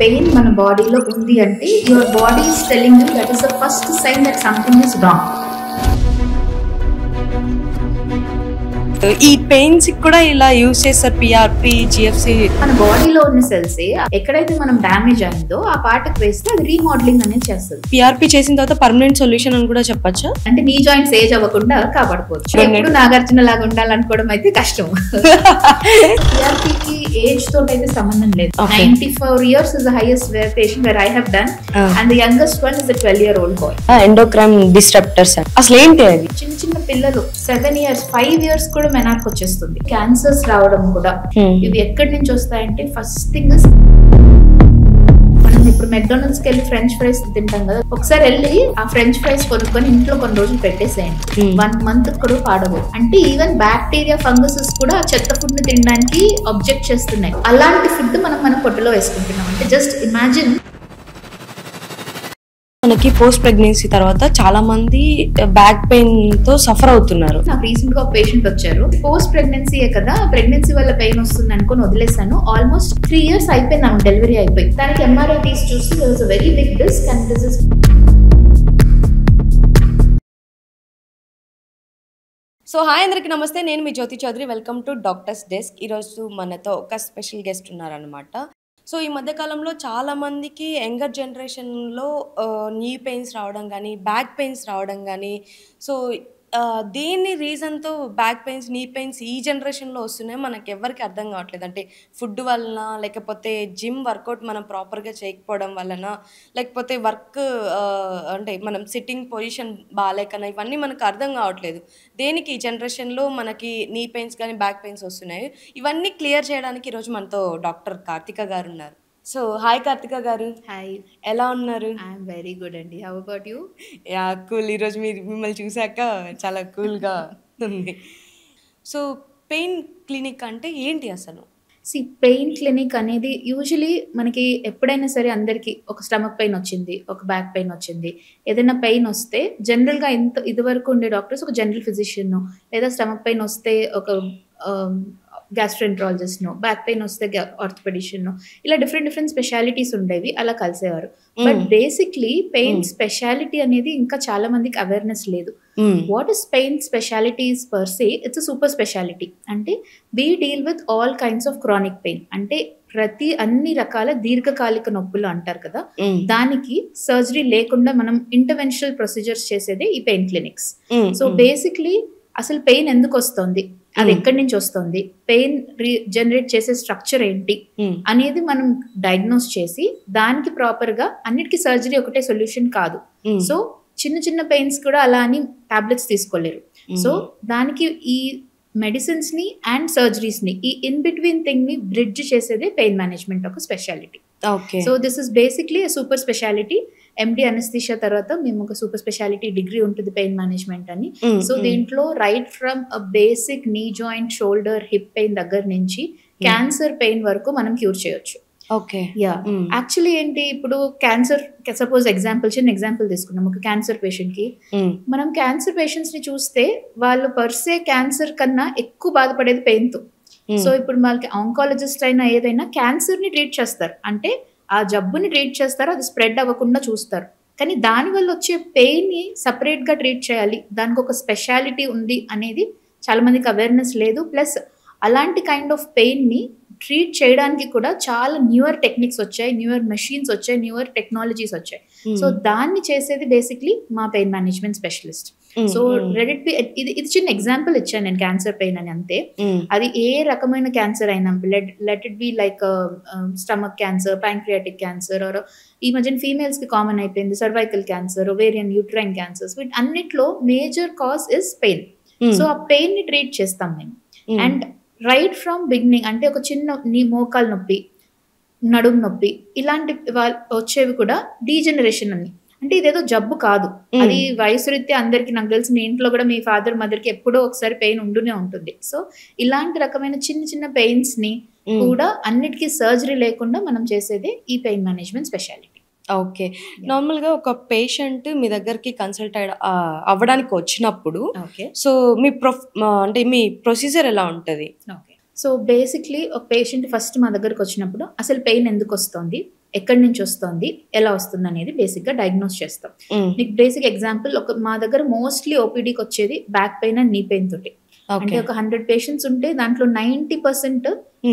Pain మన బాడీలో ఉంది అంటే your body is telling you that is the first sign that something is wrong. ఈ పెయిన్స్ కూడా ఇలా యూజ్ చేస్తారు పిఆర్పి, జిఎఫ్సి. మన బాడీలో ఉన్న సెల్స్ ఎక్కడైతే మనం డ్యామేజ్ అయిందో ఆ పార్ట్కి వేస్తే అది రీమోడలింగ్ అనేది చేస్తుంది. పిఆర్పి చేసిన తర్వాత పర్మనెంట్ సొల్యూషన్ అని కూడా చెప్పొచ్చా? అంటే నీ జాయింట్స్ ఏజ్ అవ్వకుండా కాపాడుకోవచ్చు. ఎప్పుడు నాగార్జున లాగా ఉండాలనుకోవడం అయితే కష్టం. పిఆర్పికి ఏజ్ తోటి అయితే సంబంధం లేదు. 94 years is the highest patient where I have done and the youngest one is a 12-year-old boy. Endocrine disruptors అసలు ఏంటి అది? చిన్న చిన్న పిల్లలు 7 years 5 years కూడా మెనార్క్ వచ్చేస్తుంది. క్యాన్సర్స్ రావడం కూడా ఇవి ఎక్కడి నుంచి వస్తాయంటే ఫస్ట్ థింగ్ మనం ఇప్పుడు మెక్డానల్డ్స్ కి వెళ్ళి ఫ్రెంచ్ ఫ్రైస్ తింటాం కదా, ఒకసారి వెళ్ళి ఆ ఫ్రెంచ్ ఫ్రైస్ కొనుక్కొని ఇంట్లో కొన్ని రోజులు పెట్టేసేయండి, 1 month కూడా పాడవు. అంటే ఈవెన్ బ్యాక్టీరియా ఫంగసెస్ కూడా చెత్త ఫుడ్ ని తినడానికి ఆబ్జెక్ట్ చేస్తున్నాయి. అలాంటి ఫుడ్ మనం మన పొట్టలో వేసుకుంటున్నాం. అంటే జస్ట్ ఇమాజిన్. మనకి పోస్ట్ ప్రెగ్నెన్సీ తర్వాత చాలా మంది బ్యాక్ పెయిన్ తో సఫర్ అవుతున్నారు. నాకు రీసెంట్ గా ఒక పేషెంట్ వచ్చారు, పోస్ట్ ప్రెగ్నెన్సీ కదా, ప్రెగ్నెన్సీ వల్ల పెయిన్ వస్తుంది అనుకుని వదిలేసాను. ఆల్మోస్ట్ 3 years అయిపోయింది ఆమె డెలివరీ అయిపోయి. దానికి ఎంఆర్ఐ తీసి చూస్తే there was a very big disc and this is. So hi అందరికి నమస్తే, నేను మీ Jyothi Chowdary. Welcome to doctors desk. ఈరోజు మనతో ఒక స్పెషల్ గెస్ట్ ఉన్నారనమాట. సో ఈ మధ్యకాలంలో చాలామందికి యంగర్ జనరేషన్లో నీ పెయిన్స్ రావడం కానీ, బ్యాక్ పెయిన్స్ రావడం కానీ, సో దేని రీజన్తో బ్యాక్ పెయిన్స్, నీ పెయిన్స్ ఈ జనరేషన్లో వస్తున్నాయి మనకి ఎవరికి అర్థం కావట్లేదు. అంటే ఫుడ్ వలన, లేకపోతే జిమ్ వర్కౌట్ మనం ప్రాపర్గా చేయకపోవడం వలన, లేకపోతే వర్క్ అంటే మనం సిట్టింగ్ పొజిషన్ బాగాలేకనా, ఇవన్నీ మనకు అర్థం కావట్లేదు. దేనికి ఈ జనరేషన్లో మనకి నీ పెయిన్స్ కానీ బ్యాక్ పెయిన్స్ వస్తున్నాయి, ఇవన్నీ క్లియర్ చేయడానికి ఈరోజు మనతో డాక్టర్ కార్తిక గారు ఉన్నారు. సో హాయ్ కార్తిక గారు. హాయ్, ఎలా ఉన్నారు? ఐఎమ్ వెరీ గుడ్ అండి. How about you? Yeah cool. ఈరోజు మిమ్మల్ని చూసాక చాలా కూల్గా ఉంది. సో పెయిన్ క్లినిక్ అంటే ఏంటి అసలు? పెయిన్ క్లినిక్ అనేది యూజువలీ మనకి ఎప్పుడైనా సరే అందరికీ ఒక స్టమక్ పెయిన్ వచ్చింది, ఒక బ్యాక్ పెయిన్ వచ్చింది, ఏదైనా పెయిన్ వస్తే జనరల్గా ఇదివరకు ఉండే డాక్టర్స్ ఒక జనరల్ ఫిజిషియన్, లేదా స్టమక్ పెయిన్ వస్తే ఒక గ్యాస్ట్రెంట్రాలజిస్ట్ను, బ్యాక్ పెయిన్ వస్తే ఆర్థోపెడిషియన్ను, ఇలా డిఫరెంట్ స్పెషాలిటీస్ ఉండేవి, అలా కలిసేవారు. బట్ బేసిక్లీ పెయిన్ స్పెషాలిటీ అనేది ఇంకా చాలా మందికి అవేర్నెస్ లేదు. What is pain specialities per se? It's super speciality. అంటే we deal with all kinds of chronic pain. అంటే అన్ని రకాల దీర్ఘకాలిక నొప్పులు అంటారు కదా, దానికి సర్జరీ లేకుండా మనం ఇంటర్వెన్షనల్ ప్రొసీజర్స్ చేసేదే ఈ పెయిన్ క్లినిక్స్. సో బేసిక్లీ అసలు పెయిన్ ఎందుకు వస్తుంది, అది ఎక్కడి నుంచి వస్తుంది, పెయిన్ జనరేట్ చేసే స్ట్రక్చర్ ఏంటి అనేది మనం డయాగ్నోస్ చేసి దానికి ప్రాపర్ గా, అన్నిటికీ సర్జరీ ఒకటే సొల్యూషన్ కాదు. సో చిన్న పెయిన్స్ కూడా అలా అని టాబ్లెట్స్ తీసుకోలేరు. సో దానికి ఈ మెడిసిన్స్ ని అండ్ సర్జరీస్ ని, ఈ ఇన్ బిట్వీన్ థింగ్ ని బ్రిడ్జ్ చేసేదే పెయిన్ మేనేజ్మెంట్ ఒక speciality. So this is basically super speciality. MD anaesthesia తర్వాత మేము ఒక సూపర్ స్పెషాలిటీ డిగ్రీ ఉంటుంది పెయిన్ మేనేజ్మెంట్ అని. సో దీంట్లో right from a basic knee joint, shoulder, hip pain దగ్గర నుంచి క్యాన్సర్ పెయిన్ వరకు మనం క్యూర్ చేయొచ్చు. Okay, yeah. యాక్చువల్లీ ఏంటి, ఇప్పుడు క్యాన్సర్, సపోజ్ చిన్న ఎగ్జాంపుల్ తీసుకున్నాం. ఒక క్యాన్సర్ పేషెంట్ కి మనం క్యాన్సర్ పేషెంట్స్ ని చూస్తే వాళ్ళు పర్సే క్యాన్సర్ కన్నా ఎక్కువ బాధపడేది పెయిన్ తో. సో ఇప్పుడు వాళ్ళకి ఆంకాలజిస్ట్ అయినా ఏదైనా క్యాన్సర్ ని ట్రీట్ చేస్తారు, అంటే ఆ జబ్బుని ట్రీట్ చేస్తారు, అది స్ప్రెడ్ అవ్వకుండా చూస్తారు. కానీ దానివల్ల వచ్చే పెయిన్ ని సపరేట్ గా ట్రీట్ చేయాలి, దానికి ఒక స్పెషాలిటీ ఉంది అనేది చాలా మందికి అవేర్నెస్ లేదు. ప్లస్ అలాంటి కైండ్ ఆఫ్ పెయిన్ ని ట్రీట్ చేయడానికి కూడా చాలా న్యూయర్ టెక్నిక్స్ వచ్చాయి, న్యూయర్ మెషిన్స్ వచ్చాయి, న్యూయర్ టెక్నాలజీస్ వచ్చాయి. సో దాన్ని చేసేది బేసిక్లీ మా పెయిన్ మేనేజ్మెంట్ స్పెషలిస్ట్. సో ఇది చిన్న ఎగ్జాంపుల్ ఇచ్చాను నేను, క్యాన్సర్ పెయిన్ అని, అంతే. అది ఏ రకమైన క్యాన్సర్ అయినా, let it be like stomach cancer, pancreatic cancer, or ఈ మధ్యన ఫీమేల్స్ కి కామన్ అయిపోయింది cervical cancer, ovarian, uterine cancers. వీటి అన్నిట్లో major cause is pain. So ఆ పెయిన్ ని ట్రీట్ చేస్తాం మేము. అండ్ రైట్ ఫ్రమ్ బిగినింగ్, అంటే ఒక చిన్న నీ మోకాలు నొప్పి, నడుము నొప్పి, ఇలాంటి వచ్చేవి కూడా డీజనరేషన్ అని. అంటే ఇదేదో జబ్బు కాదు, అది వయసు రీత్యా అందరికి, నాకు తెలిసి మీ ఇంట్లో కూడా మీ ఫాదర్ మదర్ కి ఎప్పుడో ఒకసారి పెయిన్ ఉంటూనే ఉంటుంది. సో ఇలాంటి రకమైన చిన్న పెయిన్స్ ని కూడా అన్నిటికీ సర్జరీ లేకుండా మనం చేసేదే ఈ పెయిన్ మేనేజ్మెంట్ స్పెషాలిటీ. ఓకే, నార్మల్గా ఒక పేషెంట్ మీ దగ్గరికి కన్సల్ట్ అవ్వడానికి వచ్చినప్పుడు, సో అంటే మీ ప్రొసీజర్ ఎలా ఉంటుంది? ఓకే, సో బేసిక్లీ ఒక పేషెంట్ ఫస్ట్ మా దగ్గరకు వచ్చినప్పుడు అసలు పెయిన్ ఎందుకు వస్తుంది, ఎక్కడి నుంచి వస్తుంది, ఎలా వస్తుంది అనేది బేసిక్గా డయాగ్నోస్ చేస్తాం. నీకు బేసిక్ ఎగ్జాంపుల్, మా దగ్గర మోస్ట్లీ ఓపీడీకి వచ్చేది back pain and knee pain తోటి. అంటే ఒక 100 పేషెంట్స్ ఉంటే దాంట్లో 90%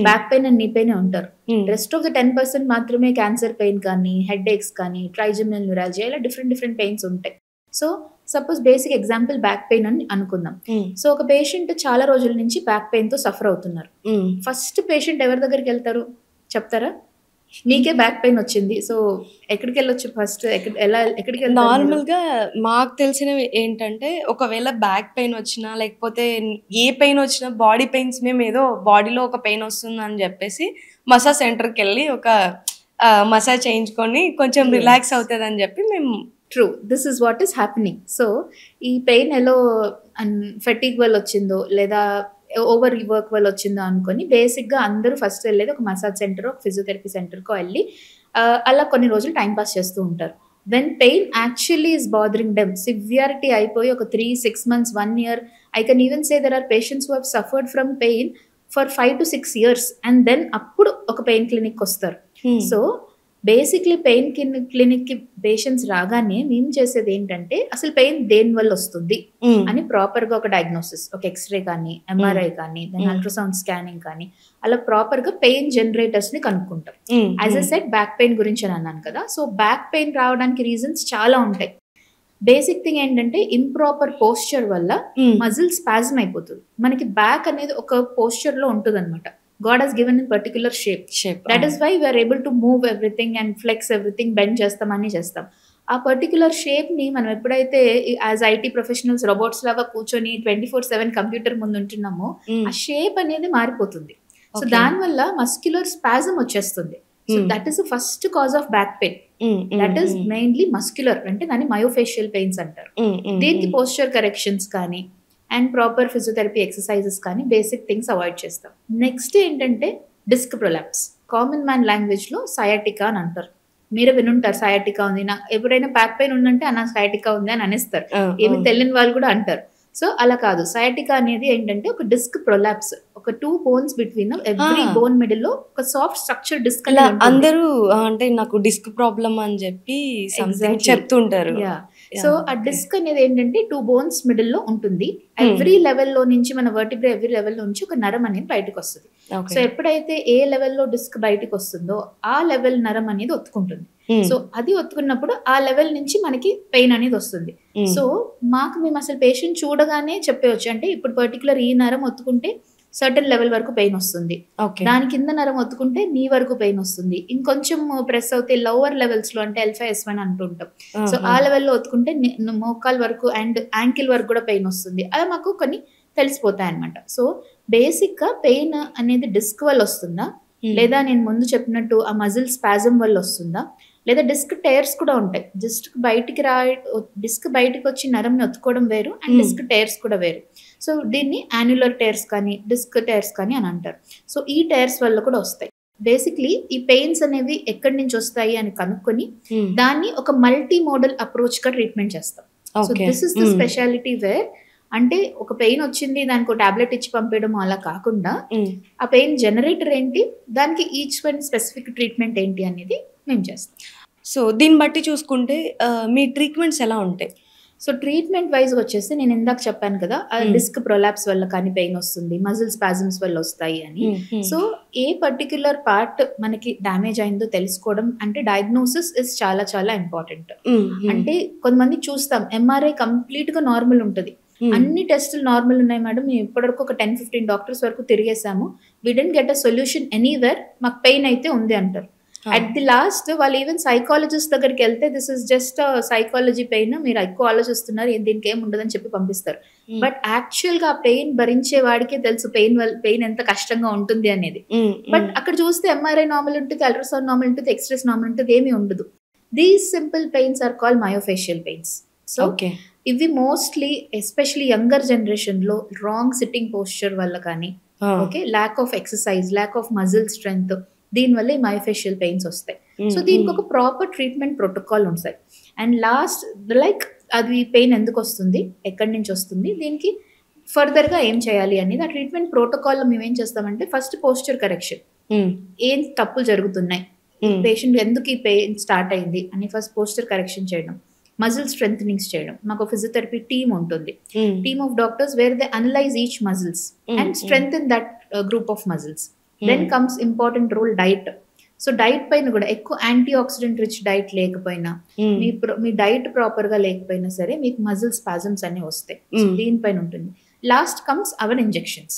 back pain and knee pain ఉంటారు. రెస్ట్ ఆఫ్ ద 10% మాత్రమే క్యాన్సర్ పెయిన్ కానీ, హెడ్ ఏక్స్ కానీ, ట్రైజమినల్ న్యూరాలజియా, ఇలా డిఫరెంట్ పెయిన్స్ ఉంటాయి. So suppose basic example back pain అని అనుకుందాం. సో ఒక పేషెంట్ చాలా రోజుల నుంచి బ్యాక్ పెయిన్ తో సఫర్ అవుతున్నారు. ఫస్ట్ పేషెంట్ ఎవరి దగ్గరికి వెళ్తారు చెప్తారా? మీకే బ్యాక్ పెయిన్ వచ్చింది, సో ఎక్కడికి వెళ్ళొచ్చు ఫస్ట్? ఎక్కడికి వెళ్తారు? నార్మల్ గా మాకు తెలిసినవి ఏంటంటే, ఒకవేళ బ్యాక్ పెయిన్ వచ్చినా లేకపోతే ఏ పెయిన్ వచ్చినా, బాడీ పెయిన్స్ మేము ఏదో బాడీలో ఒక పెయిన్ వస్తుంది అని చెప్పేసి మసాజ్ సెంటర్కి వెళ్ళి ఒక మసాజ్ చేయించుకొని కొంచెం రిలాక్స్ అవుతుంది అని చెప్పి మేము. True, this is what is happening. So ఈ పెయిన్ ఎలా ఫెటిగ్ వల్ల వచ్చిందో లేదా ఓవర్ వర్క్ వల్ల వచ్చిందో అనుకొని బేసిక్గా అందరూ ఫస్ట్ వెళ్ళేది ఒక మసాజ్ సెంటర్, ఒక ఫిజియోథెరపీ సెంటర్కో వెళ్ళి అలా కొన్ని రోజులు టైం పాస్ చేస్తూ ఉంటారు. When pain actually is bothering them, severity అయిపోయి ఒక 3-6 months, 1 year, I can even say there are patients who have suffered from pain for 5 to 6 years and then అప్పుడు ఒక పెయిన్ క్లినిక్ వస్తారు. సో బేసిక్లీ పెయిన్ క్లినిక్కి patients రాగానే మేము చేసేది ఏంటంటే, అసలు పెయిన్ దేని వల్ల వస్తుంది అని ప్రాపర్గా ఒక డయాగ్నోసిస్, ఒక ఎక్స్రే కానీ, ఎంఆర్ఐ కానీ, దెన్ అల్ట్రాసౌండ్ స్కానింగ్ కానీ, అలా ప్రాపర్గా పెయిన్ జనరేటర్స్ని కనుక్కుంటాం. As I said back pain గురించి అని అన్నాను కదా. సో బ్యాక్ పెయిన్ రావడానికి రీజన్స్ చాలా ఉంటాయి. బేసిక్ థింగ్ ఏంటంటే, ఇంప్రాపర్ పోస్చర్ వల్ల మజిల్ స్పాజమ్ అయిపోతుంది. మనకి బ్యాక్ అనేది ఒక పోస్చర్లో ఉంటుంది అనమాట. God has given in particular shape. That is why we are able to move everything and flex everything, bend చేస్తాం అన్ని చేస్తాం. ఆ పర్టికులర్ షేప్ ని మనం ఎప్పుడైతే యాజ్ ఐటీ ప్రొఫెషనల్స్ రోబోట్స్ లాగా కూర్చొని 24/7 కంప్యూటర్ ముందు ఉంటున్నామో, ఆ షేప్ అనేది మారిపోతుంది. సో దానివల్ల మస్క్యులర్ స్పాజమ్ వచ్చేస్తుంది. So that is the first cause of back pain. That is mainly muscular, అంటే దాన్ని మయోఫేషియల్ పెయిన్స్ అంటారు. దీనికి పోస్చర్ కరెక్షన్స్ కానీ అండ్ ప్రాపర్ ఫిజియోథెరపీ ఎక్సర్సైజెస్ కానీ బేసిక్ థింగ్స్ అవాయిడ్ చేస్తాం. నెక్స్ట్ ఏంటంటే డిస్క్ ప్రొలాప్స్. కామన్ మ్యాన్ లాంగ్వేజ్లో సయాటికా అని అంటారు. మీరే వినుంటారు, సయాటికా ఉంది, నాకు ఎప్పుడైనా బ్యాక్ పెయిన్ ఉందంటే అన్న సయాటికా ఉంది అని అనేస్తారు. ఏమి తెలియని వాళ్ళు కూడా అంటారు. సో అలా కాదు. సయాటికా అనేది ఏంటంటే ఒక డిస్క్ ప్రొలాప్స్, ఒక 2 bones between every bone middle లో ఒక సాఫ్ట్ స్ట్రక్చర్ డిస్క్. అందరూ అంటే నాకు డిస్క్ ప్రాబ్లం అని చెప్పి చెప్తుంటారు. సో ఆ డిస్క్ అనేది ఏంటంటే 2 bones మిడిల్ లో ఉంటుంది. ఎవ్రీ లెవెల్లో నుంచి మన వర్టిబ్రే ఎవ్రీ లెవెల్ నుంచి ఒక నరం అనేది బయటకు వస్తుంది. సో ఎప్పుడైతే ఏ లెవెల్లో డిస్క్ బయటకు వస్తుందో ఆ లెవెల్ నరం అనేది ఒత్తుకుంటుంది. సో అది ఒత్తుకున్నప్పుడు ఆ లెవెల్ నుంచి మనకి పెయిన్ అనేది వస్తుంది. సో మేము అసలు పేషెంట్ చూడగానే చెప్పవచ్చు, అంటే ఇప్పుడు పర్టికులర్ ఈ నరం ఒత్తుకుంటే సర్టన్ లెవెల్ వరకు పెయిన్ వస్తుంది, దాని కింద నరం ఒత్తుకుంటే నీ వరకు పెయిన్ వస్తుంది, ఇంకొంచెం ప్రెస్ అవుతే లోవర్ లెవెల్స్ లో అంటే L5 S1 అంటుంటాం. సో ఆ లెవెల్లో ఒత్తుకుంటే మోకాల్ వరకు అండ్ యాంకిల్ వరకు కూడా పెయిన్ వస్తుంది. అలా మాకు కొన్ని తెలిసిపోతాయి అనమాట. సో బేసిక్ గా పెయిన్ అనేది డిస్క్ వల్ల వస్తుందా, లేదా నేను ముందు చెప్పినట్టు ఆ మజిల్ స్పాజమ్ వల్ల వస్తుందా, లేదా డిస్క్ టైర్స్ కూడా ఉంటాయి. డిస్క్ బయటకు వచ్చి నరంని ఒత్తుకోవడం వేరు అండ్ డిస్క్ టైర్స్ కూడా వేరు. సో దీన్ని యాన్యులర్ టైర్స్ కానీ డిస్క్ టైర్స్ కానీ అని అంటారు. సో ఈ టైర్స్ వల్ల కూడా వస్తాయి. బేసిక్లీ ఈ పెయిన్స్ అనేవి ఎక్కడి నుంచి వస్తాయి అని కనుక్కొని దాన్ని ఒక మల్టీ మోడల్ అప్రోచ్ గా ట్రీట్మెంట్ చేస్తాం. So this is the speciality where, అంటే ఒక పెయిన్ వచ్చింది దానికి ఒక టాబ్లెట్ ఇచ్చి పంపేయడం అలా కాకుండా ఆ పెయిన్ జనరేటర్ ఏంటి, దానికి ఈచ్ వన్ స్పెసిఫిక్ ట్రీట్మెంట్ ఏంటి అనేది మేము చేస్తాం. సో దీన్ని బట్టి చూసుకుంటే మీ ట్రీట్మెంట్స్ ఎలా ఉంటాయి? సో ట్రీట్మెంట్ వైజ్ వచ్చేసి నేను ఇందాక చెప్పాను కదా, డిస్క్ ప్రొలాప్స్ వల్ల కానీ పెయిన్ వస్తుంది, మజిల్ స్పాజమ్స్ వల్ల వస్తాయి అని. సో ఏ పర్టిక్యులర్ పార్ట్ మనకి డ్యామేజ్ అయిందో తెలుసుకోవడం, అంటే డయాగ్నోసిస్ ఇస్ చాలా చాలా ఇంపార్టెంట్. అంటే కొంతమంది చూస్తాం ఎంఆర్ఐ కంప్లీట్ గా నార్మల్ ఉంటుంది, అన్ని టెస్టులు నార్మల్ ఉన్నాయి మేడం, మేము ఇప్పటివరకు ఒక 10-15 డాక్టర్స్ వరకు తిరిగేసాము, we don't get a solution anywhere, మాకు పెయిన్ అయితే ఉంది అంటారు. అట్ ది లాస్ట్ వాళ్ళు ఈవెన్ సైకాలజిస్ట్ దగ్గరికి వెళ్తే this is just psychology pain, మీరు ఎక్కువ ఆలోచిస్తున్నారు, దీనికి ఏం ఉండదని చెప్పి పంపిస్తారు. బట్ యాక్చువల్ గా పెయిన్ భరించే వాడికే తెలుసు పెయిన్ ఎంత కష్టంగా ఉంటుంది అనేది. బట్ అక్కడ చూస్తే ఎంఆర్ఐ నార్మల్ ఉంటుంది, అల్ట్రాసౌండ్ నార్మల్ ఉంటుంది, ఎక్స్రేస్ నార్మల్ ఉంటుంది, ఏమీ ఉండదు. These simple pains are called myofascial pains. So ఇవి మోస్ట్లీ ఎస్పెషలీ యంగర్ జనరేషన్ లో రాంగ్ సిట్టింగ్ పోస్చర్ వల్ల కానీ, okay, lack of exercise, lack of muscle strength, దీనివల్ల ఈ మయోఫేషియల్ పెయిన్స్ వస్తాయి. సో దీనికి ఒక ప్రాపర్ ట్రీట్మెంట్ ప్రోటోకాల్ ఉంటాయి. అండ్ లాస్ట్ లైక్ అది పెయిన్ ఎందుకు వస్తుంది, ఎక్కడి నుంచి వస్తుంది, దీనికి ఫర్దర్ గా ఏం చేయాలి అనేది ఆ ట్రీట్మెంట్ ప్రోటోకాల్ లో మేము ఏం చేస్తామంటే, ఫస్ట్ పోస్చర్ కరెక్షన్, ఏం తప్పులు జరుగుతున్నాయి, పేషెంట్ ఎందుకు ఈ పెయిన్ స్టార్ట్ అయింది అని ఫస్ట్ పోస్చర్ కరెక్షన్ చేయడం, మజిల్ స్ట్రెంథనింగ్స్ చేయడం. మాకు ఫిజియోథెరపీ టీమ్ ఉంటుంది, team of doctors where they analyse each muscles and strengthen that group of muscles. Then comes important role diet. So diet పైన కూడా ఎక్కువ యాంటీ ఆక్సిడెంట్ రిచ్ డైట్ లేకపోయినా, మీ diet proper గా లేకపోయినా సరే మీకు మజిల్ స్పాజమ్స్ అన్ని వస్తాయి. దీనిపైన ఉంటుంది. Last comes hour injections.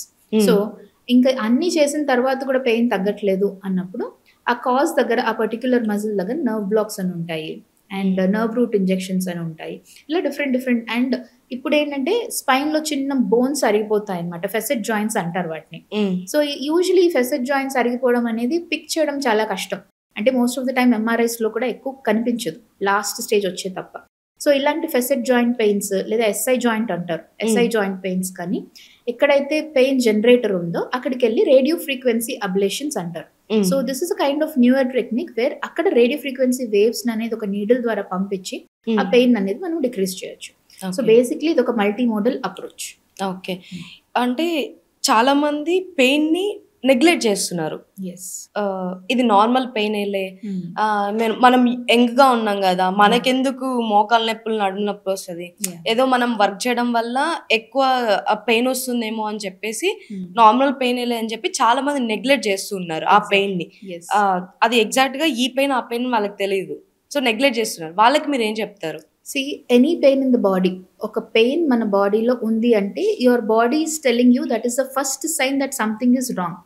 So ఇంకా అన్ని చేసిన తర్వాత కూడా పెయిన్ తగ్గట్లేదు అన్నప్పుడు ఆ కాజ్ దగ్గర, ఆ పర్టిక్యులర్ మజిల్ దగ్గర నర్వ్ బ్లాక్స్ అని ఉంటాయి అండ్ నర్వ్ రూట్ ఇంజెక్షన్స్ అని ఉంటాయి. ఇలా డిఫరెంట్ అండ్ ఇప్పుడు ఏంటంటే స్పైన్ లో చిన్న బోన్స్ అరిగిపోతాయి అనమాట, ఫెసెట్ జాయింట్స్ అంటారు వాటిని. సో యూజువలీ ఫెసెట్ జాయింట్స్ అరిగిపోవడం అనేది పిక్ చేయడం చాలా కష్టం. అంటే most of the time MRIs లో కూడా ఎక్కువ కనిపించదు, లాస్ట్ స్టేజ్ వచ్చే తప్ప. సో ఇలాంటి ఫెసెట్ జాయింట్ పెయిన్స్ లేదా ఎస్ఐ జాయింట్ అంటారు, ఎస్ఐ జాయింట్ పెయిన్స్ కానీ ఎక్కడైతే పెయిన్ జనరేటర్ ఉందో అక్కడికి వెళ్ళి రేడియో ఫ్రీక్వెన్సీ అబ్లేషన్స్ అంటారు. So this is a kind of newer technique where అక్కడ రేడియో ఫ్రీక్వెన్సీ వేవ్స్ అనేది ఒక నీడిల్ ద్వారా పంపించి ఆ పెయిన్ అనేది మనం డిక్రీజ్ చేయొచ్చు. సో బేసిక్లీ ఇది ఒక మల్టీ మోడల్ అప్రోచ్. ఓకే, అంటే చాలా మంది పెయిన్ ని నెగ్లెక్ట్ చేస్తున్నారు. ఇది నార్మల్ పెయిన్ మనం యంగ్ గా ఉన్నాం కదా, మనకెందుకు మోకాలు నొప్పులు నడుము నొప్పి వస్తుంది, ఏదో మనం వర్క్ చేయడం వల్ల ఎక్కువ పెయిన్ వస్తుందేమో అని చెప్పేసి నార్మల్ పెయిన్ అని చెప్పి చాలా మంది నెగ్లెక్ట్ చేస్తున్నారు ఆ పెయిన్ ని. అది ఎగ్జాక్ట్ గా ఈ పెయిన్ ఆ పెయిన్ వాళ్ళకి తెలియదు, సో నెగ్లెక్ట్ చేస్తున్నారు. వాళ్ళకి మీరు ఏం చెప్తారు? Any pain in the body, ఒక పెయిన్ మన బాడీలో ఉంది అంటే your body is telling you that is the first sign that something is wrong.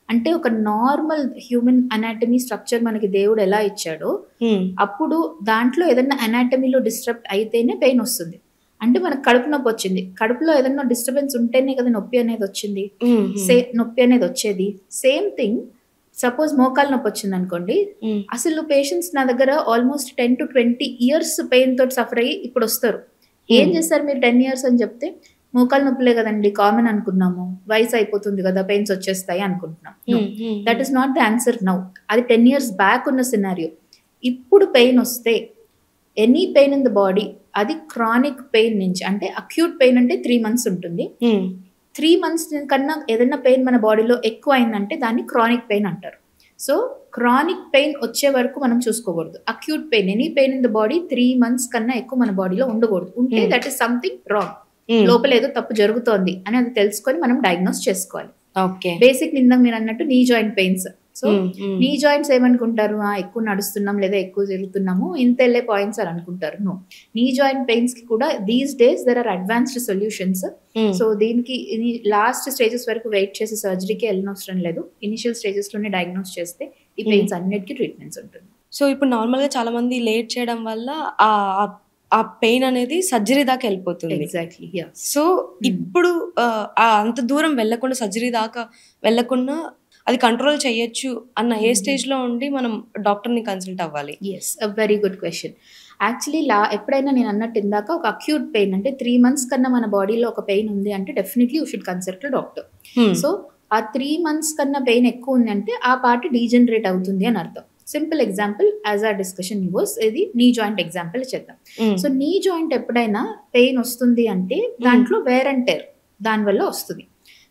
అంటే ఒక నార్మల్ హ్యూమన్ అనాటమీ స్ట్రక్చర్ మనకి దేవుడు ఎలా ఇచ్చాడో అప్పుడు దాంట్లో ఏదైనా అనాటమీలో డిస్టర్బ్ అయితేనే పెయిన్ వస్తుంది. అంటే మనకు కడుపు నొప్పి వచ్చింది, కడుపులో ఏదైనా డిస్టర్బెన్స్ ఉంటేనే కదా నొప్పి అనేది వచ్చింది, నొప్పి అనేది వచ్చేది. సేమ్ థింగ్ సపోజ్ మోకాలు నొప్పి వచ్చింది అనుకోండి, అసలు పేషెంట్స్ నా దగ్గర ఆల్మోస్ట్ 10 to 20 years పెయిన్ తోటి సఫర్ అయ్యి ఇప్పుడు వస్తారు. ఏం చేస్తారు మీరు 10 years అని చెప్తే, మోకాలు నొప్పులే కదండి కామన్ అనుకున్నాము, వయసు అయిపోతుంది కదా పెయిన్స్ వచ్చేస్తాయి అనుకుంటున్నాం. That is not the answer now. అది 10 years బ్యాక్ ఉన్న సినారియో. ఇప్పుడు పెయిన్ వస్తే any pain in the body అది క్రానిక్ పెయిన్ నుంచి, అంటే అక్యూట్ పెయిన్ అంటే 3 months ఉంటుంది. 3 months కన్నా ఏదైనా పెయిన్ మన బాడీలో ఎక్కువ అయిందంటే దాన్ని క్రానిక్ పెయిన్ అంటారు. సో క్రానిక్ పెయిన్ వచ్చే వరకు మనం చూసుకోకూడదు. Acute pain, any pain in the body 3 months కన్నా ఎక్కువ మన బాడీలో ఉండకూడదు. ఉంటే దట్ ఈస్ సంథింగ్ రాంగ్, లోపల ఏదో తప్పు జరుగుతోంది అని అది తెలుసుకొని మనం డయాగ్నోస్ చేసుకోవాలి. బేసిక్ నిందా మీరు అన్నట్టు నీ జాయింట్ పెయిన్స్. సో నీ జాయింట్స్ ఏమనుకుంటారు, ఎక్కువ నడుస్తున్నాం లేదా ఎక్కువ తిరుగుతున్నాము ఇంత వెళ్ళే పాయింట్స్ అని అనుకుంటారు. నో, నీ జాయింట్ పెయిన్స్ కి కూడా these days there are advanced solutions. So దీనికి లాస్ట్ స్టేజెస్ వరకు వెయిట్ చేసి సర్జరీకి వెళ్ళనవసరం లేదు. ఇనిషియల్ స్టేజెస్ లోనే డయాగ్నోస్ చేస్తే ఈ పెయిన్స్ అన్నిటికీ ట్రీట్మెంట్స్ ఉంటుంది. సో ఇప్పుడు నార్మల్ గా చాలా మంది లేట్ చేయడం వల్ల ఆ పెయిన్ అనేది సర్జరీ దాకా వెళ్ళిపోతుంది. ఎగ్జాక్ట్లీ. సో ఇప్పుడు అంత దూరం వెళ్ళకుండా, సర్జరీ దాకా వెళ్ళకుండా అది కంట్రోల్ చేయొచ్చు అన్న ఏ స్టేజ్ లో ఉండి మనం డాక్టర్ ని కన్సల్ట్ అవ్వాలి? Yes, a very good question. Actually ఎప్పుడైనా నేను అన్నట్టు ఇందాక ఒక అక్యూట్ పెయిన్ అంటే 3 months కన్నా మన బాడీలో ఒక పెయిన్ ఉంది అంటే definitely you should consult doctor. So ఆ 3 months కన్నా పెయిన్ ఎక్కువ ఉంది అంటే ఆ పార్ట్ డీజనరేట్ అవుతుంది అని అర్థం. సింపుల్ ఎగ్జాంపుల్ యాజ్ ఆ డిస్కషన్ వాస్, ఇది నీ జాయింట్ ఎగ్జాంపుల్ చేద్దాం. సో నీ జాయింట్ ఎప్పుడైనా పెయిన్ వస్తుంది అంటే దాంట్లో వేర్ అండ్ టెర్ దానివల్ల వస్తుంది.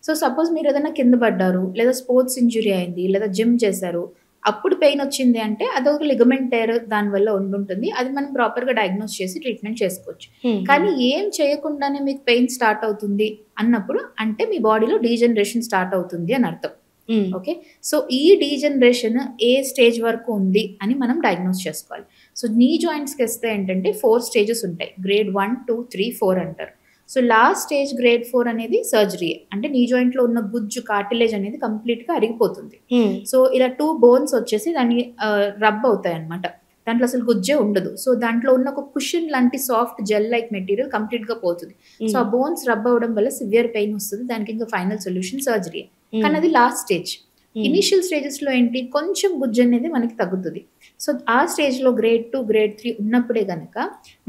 సో సపోజ్ మీరు ఏదైనా కింద పడ్డారు లేదా స్పోర్ట్స్ ఇంజురీ అయింది లేదా జిమ్ చేశారు, అప్పుడు పెయిన్ వచ్చింది అంటే అదొక లిగమెంట్ టేర్ దానివల్ల ఉండుంటుంది. అది మనం ప్రాపర్గా డయాగ్నోస్ చేసి ట్రీట్మెంట్ చేసుకోవచ్చు. కానీ ఏం చేయకుండానే మీకు పెయిన్ స్టార్ట్ అవుతుంది అన్నప్పుడు అంటే మీ బాడీలో డీజనరేషన్ స్టార్ట్ అవుతుంది అని అర్థం. ఓకే, సో ఈ డీజనరేషన్ ఏ స్టేజ్ వరకు ఉంది అని మనం డయాగ్నోస్ చేసుకోవాలి. సో నీ జాయింట్స్కి వస్తే ఏంటంటే 4 stages ఉంటాయి, grade 1, 2, 3, 4 అంటారు. సో లాస్ట్ స్టేజ్ grade 4 అనేది సర్జరీ. అంటే నీ జాయింట్ లో ఉన్న గుజ్జు కార్టిలేజ్ అనేది కంప్లీట్ గా అరిగిపోతుంది. సో ఇలా 2 bones వచ్చేసి దాన్ని రబ్ అవుతాయి అనమాట. దాంట్లో అసలు గుజ్జే ఉండదు. సో దాంట్లో ఉన్న ఒక కుషన్ లాంటి soft gel like material complete గా పోతుంది. సో ఆ బోన్స్ రబ్ అవ్వడం వల్ల సివియర్ పెయిన్ వస్తుంది. దానికి ఇంకా ఫైనల్ సొల్యూషన్ సర్జరీ. కానీ అది లాస్ట్ స్టేజ్. ఇనిషియల్ స్టేజెస్ లో ఏంటి, కొంచెం గుజ్జు అనేది మనకి తగ్గుతుంది. సో ఆ స్టేజ్ లో grade 2, grade 3 ఉన్నప్పుడే కనుక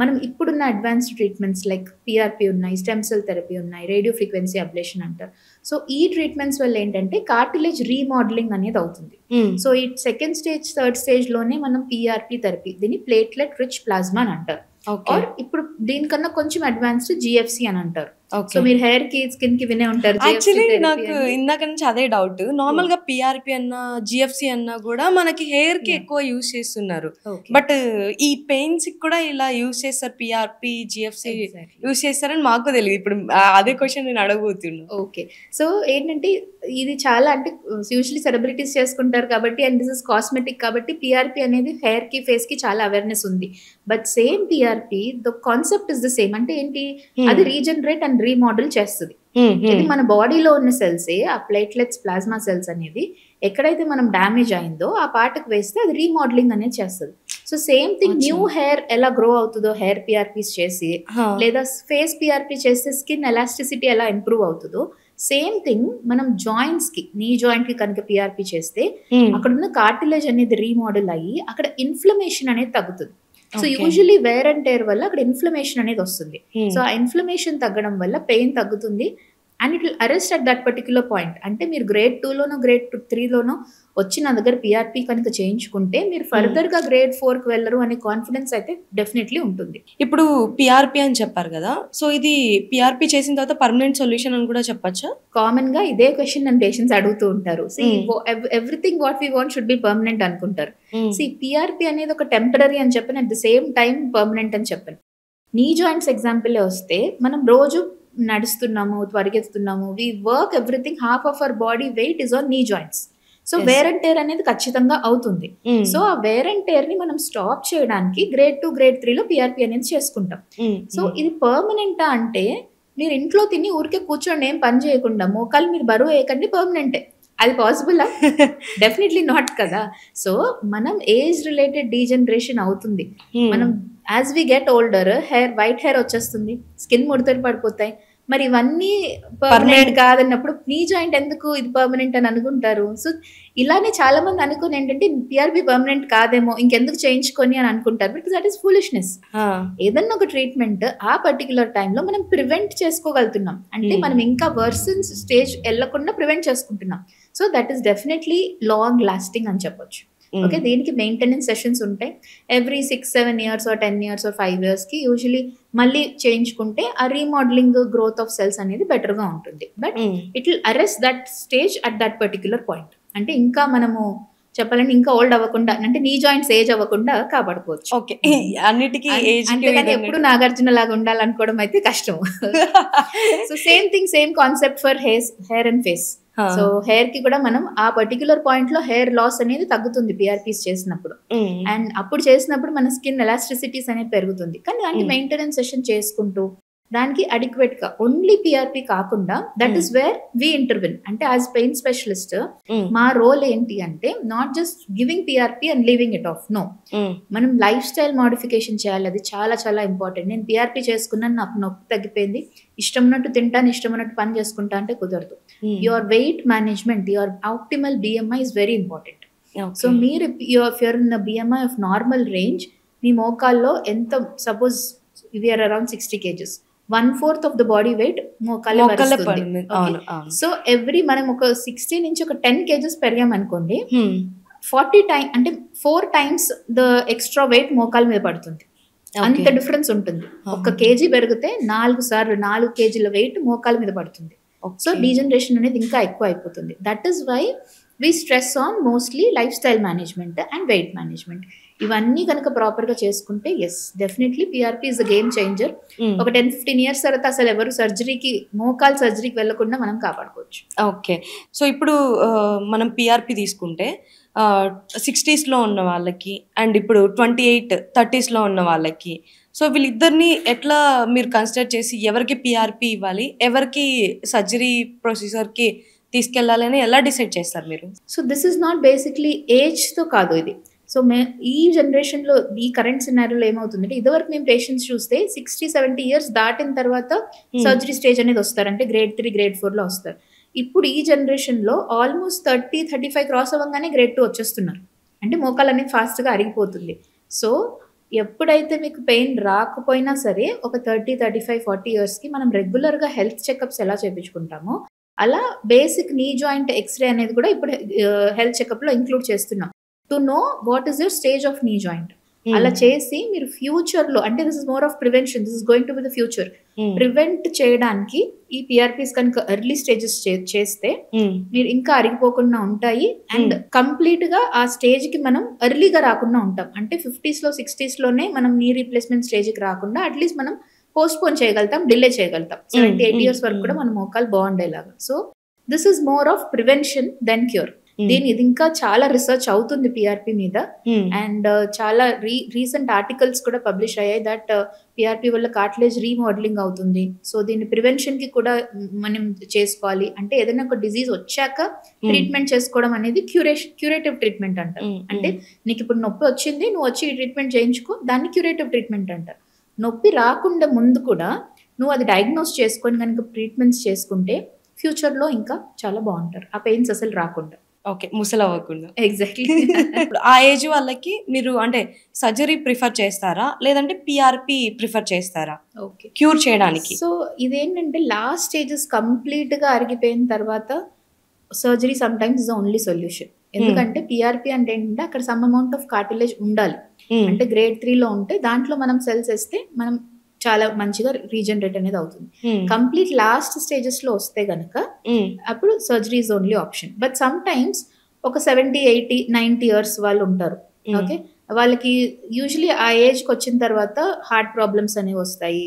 మనం ఇప్పుడున్న అడ్వాన్స్డ్ ట్రీట్మెంట్స్ లైక్ పిఆర్పి ఉన్నాయి, స్టెమ్ సెల్ థెరపీ ఉన్నాయి, రేడియో ఫ్రీక్వెన్సీ అబ్లేషన్ అంటారు. సో ఈ ట్రీట్మెంట్స్ వల్ల ఏంటంటే కార్టిలేజ్ రీమోడలింగ్ అనేది అవుతుంది. సో ఈ 2nd stage, 3rd stage లోనే మనం పిఆర్పి థెరపీ, దీన్ని ప్లేట్లెట్ రిచ్ ప్లాస్మా అని అంటారు. ఆర్ ఇప్పుడు దీనికన్నా కొంచెం అడ్వాన్స్డ్ జిఎఫ్సి అని అంటారు. So okay. మీరు హెయిర్ కి స్కిన్ కి వినే ఉంటారు జిఎఫ్సి యాక్చువల్లీ థెరపీ నాకు అని. ఇందాక నుంచి అదే డౌట్. నార్మల్‌గా పీఆర్‌పీ అన్నా, జీఎఫ్సీ అన్నా గూడా మనకి హెయిర్‌కి Yeah. ఎక్కువ యూజ్ చేస్తున్నారు. ఓకే. బట్ ఈ పెయిన్స్‌కి కూడా ఇలా యూజ్ చేస్తారు. PRP, జీఎఫ్సీ exactly. యూజ్ చేస్తారని మాకు తెలీదు. ఇప్పుడు అదే క్వెషన్ నేను అడగబోతున్నా. ఓకే. సో ఏంటంటే ఇది చాలా అంటే యూజువల్లీ సెలబ్రిటీస్ చేసుకుంటారు కాబట్టి అండ్ దిస్ ఇస్ కాస్మెటిక్ కాబట్టి పీఆర్పీ అనేది హెయిర్ కి ఫేస్ కి చాలా అవేర్నెస్ ఉంది. But same PRP the concept is the same. అంటే ఏంటి, అది రీజనరేట్ అండ్ రీమోడల్ చేస్తుంది. ఇది మన బాడీలో ఉన్న సెల్సే, ఆ ప్లేట్లెట్స్ ప్లాస్మా సెల్స్ అనేది ఎక్కడైతే మనం డ్యామేజ్ అయిందో ఆ పార్ట్కి వేస్తే అది రీమోడలింగ్ అనేది చేస్తుంది. So same thing new hair ఎలా గ్రో అవుతుందో హెయిర్ పిఆర్పీస్ చేసి లేదా ఫేస్ పిఆర్పీ చేస్తే స్కిన్ ఎలాస్టిసిటీ ఎలా ఇంప్రూవ్ అవుతుందో సేమ్ థింగ్ మనం జాయింట్స్ కి, నీ జాయింట్ కి కనుక పిఆర్పీ చేస్తే అక్కడ ఉన్న కార్టిలేజ్ అనేది రీమోడల్ అయ్యి అక్కడ ఇన్ఫ్లమేషన్ అనేది తగ్గుతుంది. So usually wear and tear వల్ల అక్కడ ఇన్ఫ్లమేషన్ అనేది వస్తుంది. సో ఆ ఇన్ఫ్లమేషన్ తగ్గడం వల్ల పెయిన్ తగ్గుతుంది and it will arrest at that particular point. అంటే మీరు గ్రేడ్ 2లోనో గ్రేడ్ 3లోనో వచ్చి నా దగ్గర పిఆర్పీ కనుక చేయించుకుంటే మీరు ఫర్దర్ గా గ్రేడ్ 4కి వెళ్ళరు అనే కాన్ఫిడెన్స్ అయితే డెఫినెట్లీ ఉంటుంది. ఇప్పుడు పిఆర్‌పీ అని చెప్పారు కదా, సో ఇది పిఆర్‌పీ చేసిన తర్వాత పర్మనెంట్ సొల్యూషన్ అని కూడా చెప్పొచ్చా? కామన్ గా ఇదే క్వశ్చన్ నన్ను పేషెంట్స్ అడుగుతూ ఉంటారు. Everything what we want should be permanent అనుకుంటారు. పిఆర్పీ అనేది ఒక టెంపరరీ అని చెప్పాను, at the same time permanent అని చెప్పాను. నీ జాయింట్స్ ఎగ్జాంపుల్ వస్తే మనం రోజు నడుస్తున్నాము, పరిగెత్తుతున్నాము, we work everything, half of our body weight is on knee joints. So wear and tear అనేది ఖచ్చితంగా అవుతుంది. సో ఆ వేర్ అండ్ టేర్ ని మనం స్టాప్ చేయడానికి గ్రేడ్ 2 గ్రేడ్ 3లో పిఆర్పీ అనేది చేసుకుంటాం. సో ఇది పర్మనెంటా అంటే మీరు ఇంట్లో తిని ఊరికే కూర్చోండి ఏం పని చేయకుండా మోకాలు మీరు బరువు వేయకండి, పర్మనెంటే. అది పాసిబుల్? డెఫినెట్లీ నాట్ కదా. సో మనం ఏజ్ రిలేటెడ్ డీజనరేషన్ అవుతుంది. మనం as we get older white hair వచ్చేస్తుంది, స్కిన్ ముడతలు పడిపోతాయి. మరి ఇవన్నీ పర్మనెంట్ కాదన్నప్పుడు నీ జాయింట్ ఎందుకు ఇది పర్మనెంట్ అని అనుకుంటారు. సో ఇలానే చాలా మంది అనుకుని ఏంటంటే పిఆర్పీ పర్మనెంట్ కాదేమో ఇంకెందుకు చేయించుకొని అని అనుకుంటారు. Because that is foolishness. ఏదన్నా ఒక ట్రీట్మెంట్ ఆ పర్టికులర్ టైంలో మనం ప్రివెంట్ చేసుకోగలుగుతున్నాం అంటే మనం ఇంకా వర్సన్ స్టేజ్ వెళ్లకుండా ప్రివెంట్ చేసుకుంటున్నాం. So that is definitely long lasting అని చెప్పొచ్చు. ఓకే, దీనికి మెయింటెనెన్స్ సెషన్స్ ఉంటాయి. Every 6-7 years or 10 years or 5 years కి యూజువలీ మళ్ళీ చేయించుకుంటే ఆ రీమోడలింగ్ గ్రోత్ ఆఫ్ సెల్స్ అనేది బెటర్ గా ఉంటుంది. But it will arrest that stage at that particular point. అంటే ఇంకా మనము చెప్పాలంటే ఇంకా ఓల్డ్ అవ్వకుండా అంటే నీ జాయింట్స్ ఏజ్ అవ్వకుండా కాపాడుకోవచ్చు. ఓకే, అన్నిటికీ ఏజ్ అంతేగాని ఎప్పుడు నాగార్జున లాగా ఉండాలనుకోవడం అయితే కష్టం. So same thing, same concept for hair and face. So hair కి కూడా మనం ఆ పర్టికులర్ పాయింట్ లో హెయిర్ లాస్ అనేది తగ్గుతుంది పిఆర్పీస్ చేసినప్పుడు. అండ్ అప్పుడు చేసినప్పుడు మన స్కిన్ ఎలాస్టిసిటీస్ అనేది పెరుగుతుంది. కానీ దానికి మెయింటెనెన్స్ సెషన్ చేసుకుంటూ దానికి అడిక్వేట్ గా ఓన్లీ పిఆర్పీ కాకుండా that is where we intervene. అంటే యాజ్ పెయిన్ స్పెషలిస్ట్ మా రోల్ ఏంటి అంటే not just giving PRP and leaving it off, no, మనం లైఫ్ స్టైల్ మోడిఫికేషన్ చేయాలి. అది చాలా చాలా ఇంపార్టెంట్. నేను పిఆర్పీ చేసుకున్నాను, నాకు నొప్పి తగ్గిపోయింది, ఇష్టం ఉన్నట్టు తింటాను, ఇష్టం ఉన్నట్టు పని చేసుకుంటా అంటే కుదరదు. Your weight management, your optimal BMI is very important. So మీరు you are in the BMI of normal range, మీ మోకాల్లో ఎంత, suppose we are around 60 kgs, 1/4 of the body weight మోకాళ్ళే పడుతుంది. సో ఎవ్రీ మనం ఒక 60 నుంచి ఒక 10 kgs పెరిగామనుకోండి, 40 టైమ్ అంటే 4 times ద ఎక్స్ట్రా వెయిట్ మోకాల మీద పడుతుంది. అంత డిఫరెన్స్ ఉంటుంది. 1 kg పెరిగితే 4 kgల వెయిట్ మోకాల మీద పడుతుంది. సో డీజనరేషన్ అనేది ఇంకా ఎక్కువ అయిపోతుంది. That is why we stress on mostly lifestyle management and weight management. ఇవన్నీ కనుక ప్రాపర్ గా చేసుకుంటే yes definitely PRP is the game changer. ఒక 10-15 years తర్వాత అసలు ఎవరు మోకాల్ సర్జరీకి వెళ్లకుండా మనం కాపాడుకోవచ్చు. ఓకే, సో ఇప్పుడు మనం పిఆర్పీ తీసుకుంటే 60sలో ఉన్న వాళ్ళకి అండ్ ఇప్పుడు 28-30sలో ఉన్న వాళ్ళకి, సో వీళ్ళిద్దరిని ఎట్లా మీరు కన్సిడర్ చేసి ఎవరికి పిఆర్పీ ఇవ్వాలి, ఎవరికి సర్జరీ ప్రొసీజర్కి తీసుకెళ్లాలని ఎలా డిసైడ్ చేస్తారు మీరు? So this is not basically ఏజ్తో కాదు ఇది. సో ఈ జనరేషన్లో ఈ కరెంట్ సినారియోలో ఏమవుతుందంటే ఇదివరకు మేము పేషెంట్స్ చూస్తే 60-70 years దాటిన తర్వాత సర్జరీ స్టేజ్ అనేది వస్తారు, అంటే గ్రేడ్ 3 గ్రేడ్ 4లో వస్తారు. ఇప్పుడు ఈ జనరేషన్లో ఆల్మోస్ట్ 30-35 క్రాస్ అవ్వగానే గ్రేడ్ 2 వచ్చేస్తున్నారు. అంటే మోకాలు అనేది ఫాస్ట్గా అరిగిపోతుంది. సో ఎప్పుడైతే మీకు పెయిన్ రాకపోయినా సరే ఒక 30-35-40 yearsకి మనం రెగ్యులర్గా హెల్త్ చెకప్స్ ఎలా చేయించుకుంటామో అలా బేసిక్ నీ జాయింట్ ఎక్స్రే అనేది కూడా ఇప్పుడు హెల్త్ చెకప్లో ఇంక్లూడ్ చేస్తున్నాం. To know what is your stage of knee joint. అలా చేసి మీరు ఫ్యూచర్ లో అంటే this is more of prevention, this is going to be the future. Prevent చేయడానికి ఈ పిఆర్పీస్ కనుక ఎర్లీ స్టేజెస్ చేస్తే మీరు ఇంకా అరిగిపోకుండా ఉంటాయి. అండ్ కంప్లీట్ గా ఆ స్టేజ్ కి మనం ఎర్లీగా రాకుండా ఉంటాం. అంటే 50s లో 60s లోనే మనం నీ రీప్లేస్మెంట్ స్టేజ్ కి రాకుండా అట్లీస్ట్ మనం పోస్ట్ పోన్ చేయగలుగుతాం, డిలే చేయగలుగుతాం. 70-80 years వరకు కూడా మన మోకాలు బాగుండేలాగా. So this is more of prevention than cure. ఇది ఇంకా చాలా రీసెర్చ్ అవుతుంది పిఆర్పి మీద. అండ్ చాలా రీసెంట్ ఆర్టికల్స్ కూడా పబ్లిష్ అయ్యాయి దట్ పిఆర్పి వల్ల కార్టిలేజ్ రీమోడలింగ్ అవుతుంది. సో దీన్ని ప్రివెన్షన్ కి కూడా మనం చేసుకోవాలి. అంటే ఏదైనా ఒక డిజీజ్ వచ్చాక ట్రీట్మెంట్ చేసుకోవడం అనేది క్యూరేటివ్ ట్రీట్మెంట్ అంటారు. అంటే నీకు ఇప్పుడు నొప్పి వచ్చింది, నువ్వు వచ్చి ట్రీట్మెంట్ చేయించుకో, దాన్ని క్యూరేటివ్ ట్రీట్మెంట్ అంటారు. నొప్పి రాకుండా ముందు కూడా నువ్వు అది డయాగ్నోస్ చేసుకొని కనుక ట్రీట్మెంట్స్ చేసుకుంటే ఫ్యూచర్ లో ఇంకా చాలా బాగుంటారు, ఆ పెయిన్స్ అసలు రాకుండా. ఓకే, ముసలవ్వకుండా. ఎగ్జాక్ట్లీ. ఆ ఏజ్ వాళ్ళకి మీరు అంటే సర్జరీ ప్రిఫర్ చేస్తారా లేదంటే పిఆర్పి ప్రిఫర్ చేస్తారా ఓకే క్యూర్ చేయడానికి? సో ఇదేంటంటే లాస్ట్ స్టేజెస్ కంప్లీట్ గా అరిగిపోయిన తర్వాత surgery some times is only solution. ఎందుకంటే పిఆర్పి అంటే ఏంటంటే అక్కడ సమ్ అమౌంట్ ఆఫ్ కార్టిలేజ్ ఉండాలి. అంటే గ్రేడ్ 3 లో ఉంటే దాంట్లో మనం సెల్స్ వేస్తే మనం చాలా మంచిగా రీజనరేట్ అనేది అవుతుంది. కంప్లీట్ లాస్ట్ స్టేజెస్ లో వస్తే గనక అప్పుడు surgery is only option. But some times ఒక 70, 80, 90 years వాళ్ళు ఉంటారు. ఓకే, వాళ్ళకి యూజువలీ ఆ ఏజ్ కి వచ్చిన తర్వాత హార్ట్ ప్రాబ్లమ్స్ అనేవి వస్తాయి,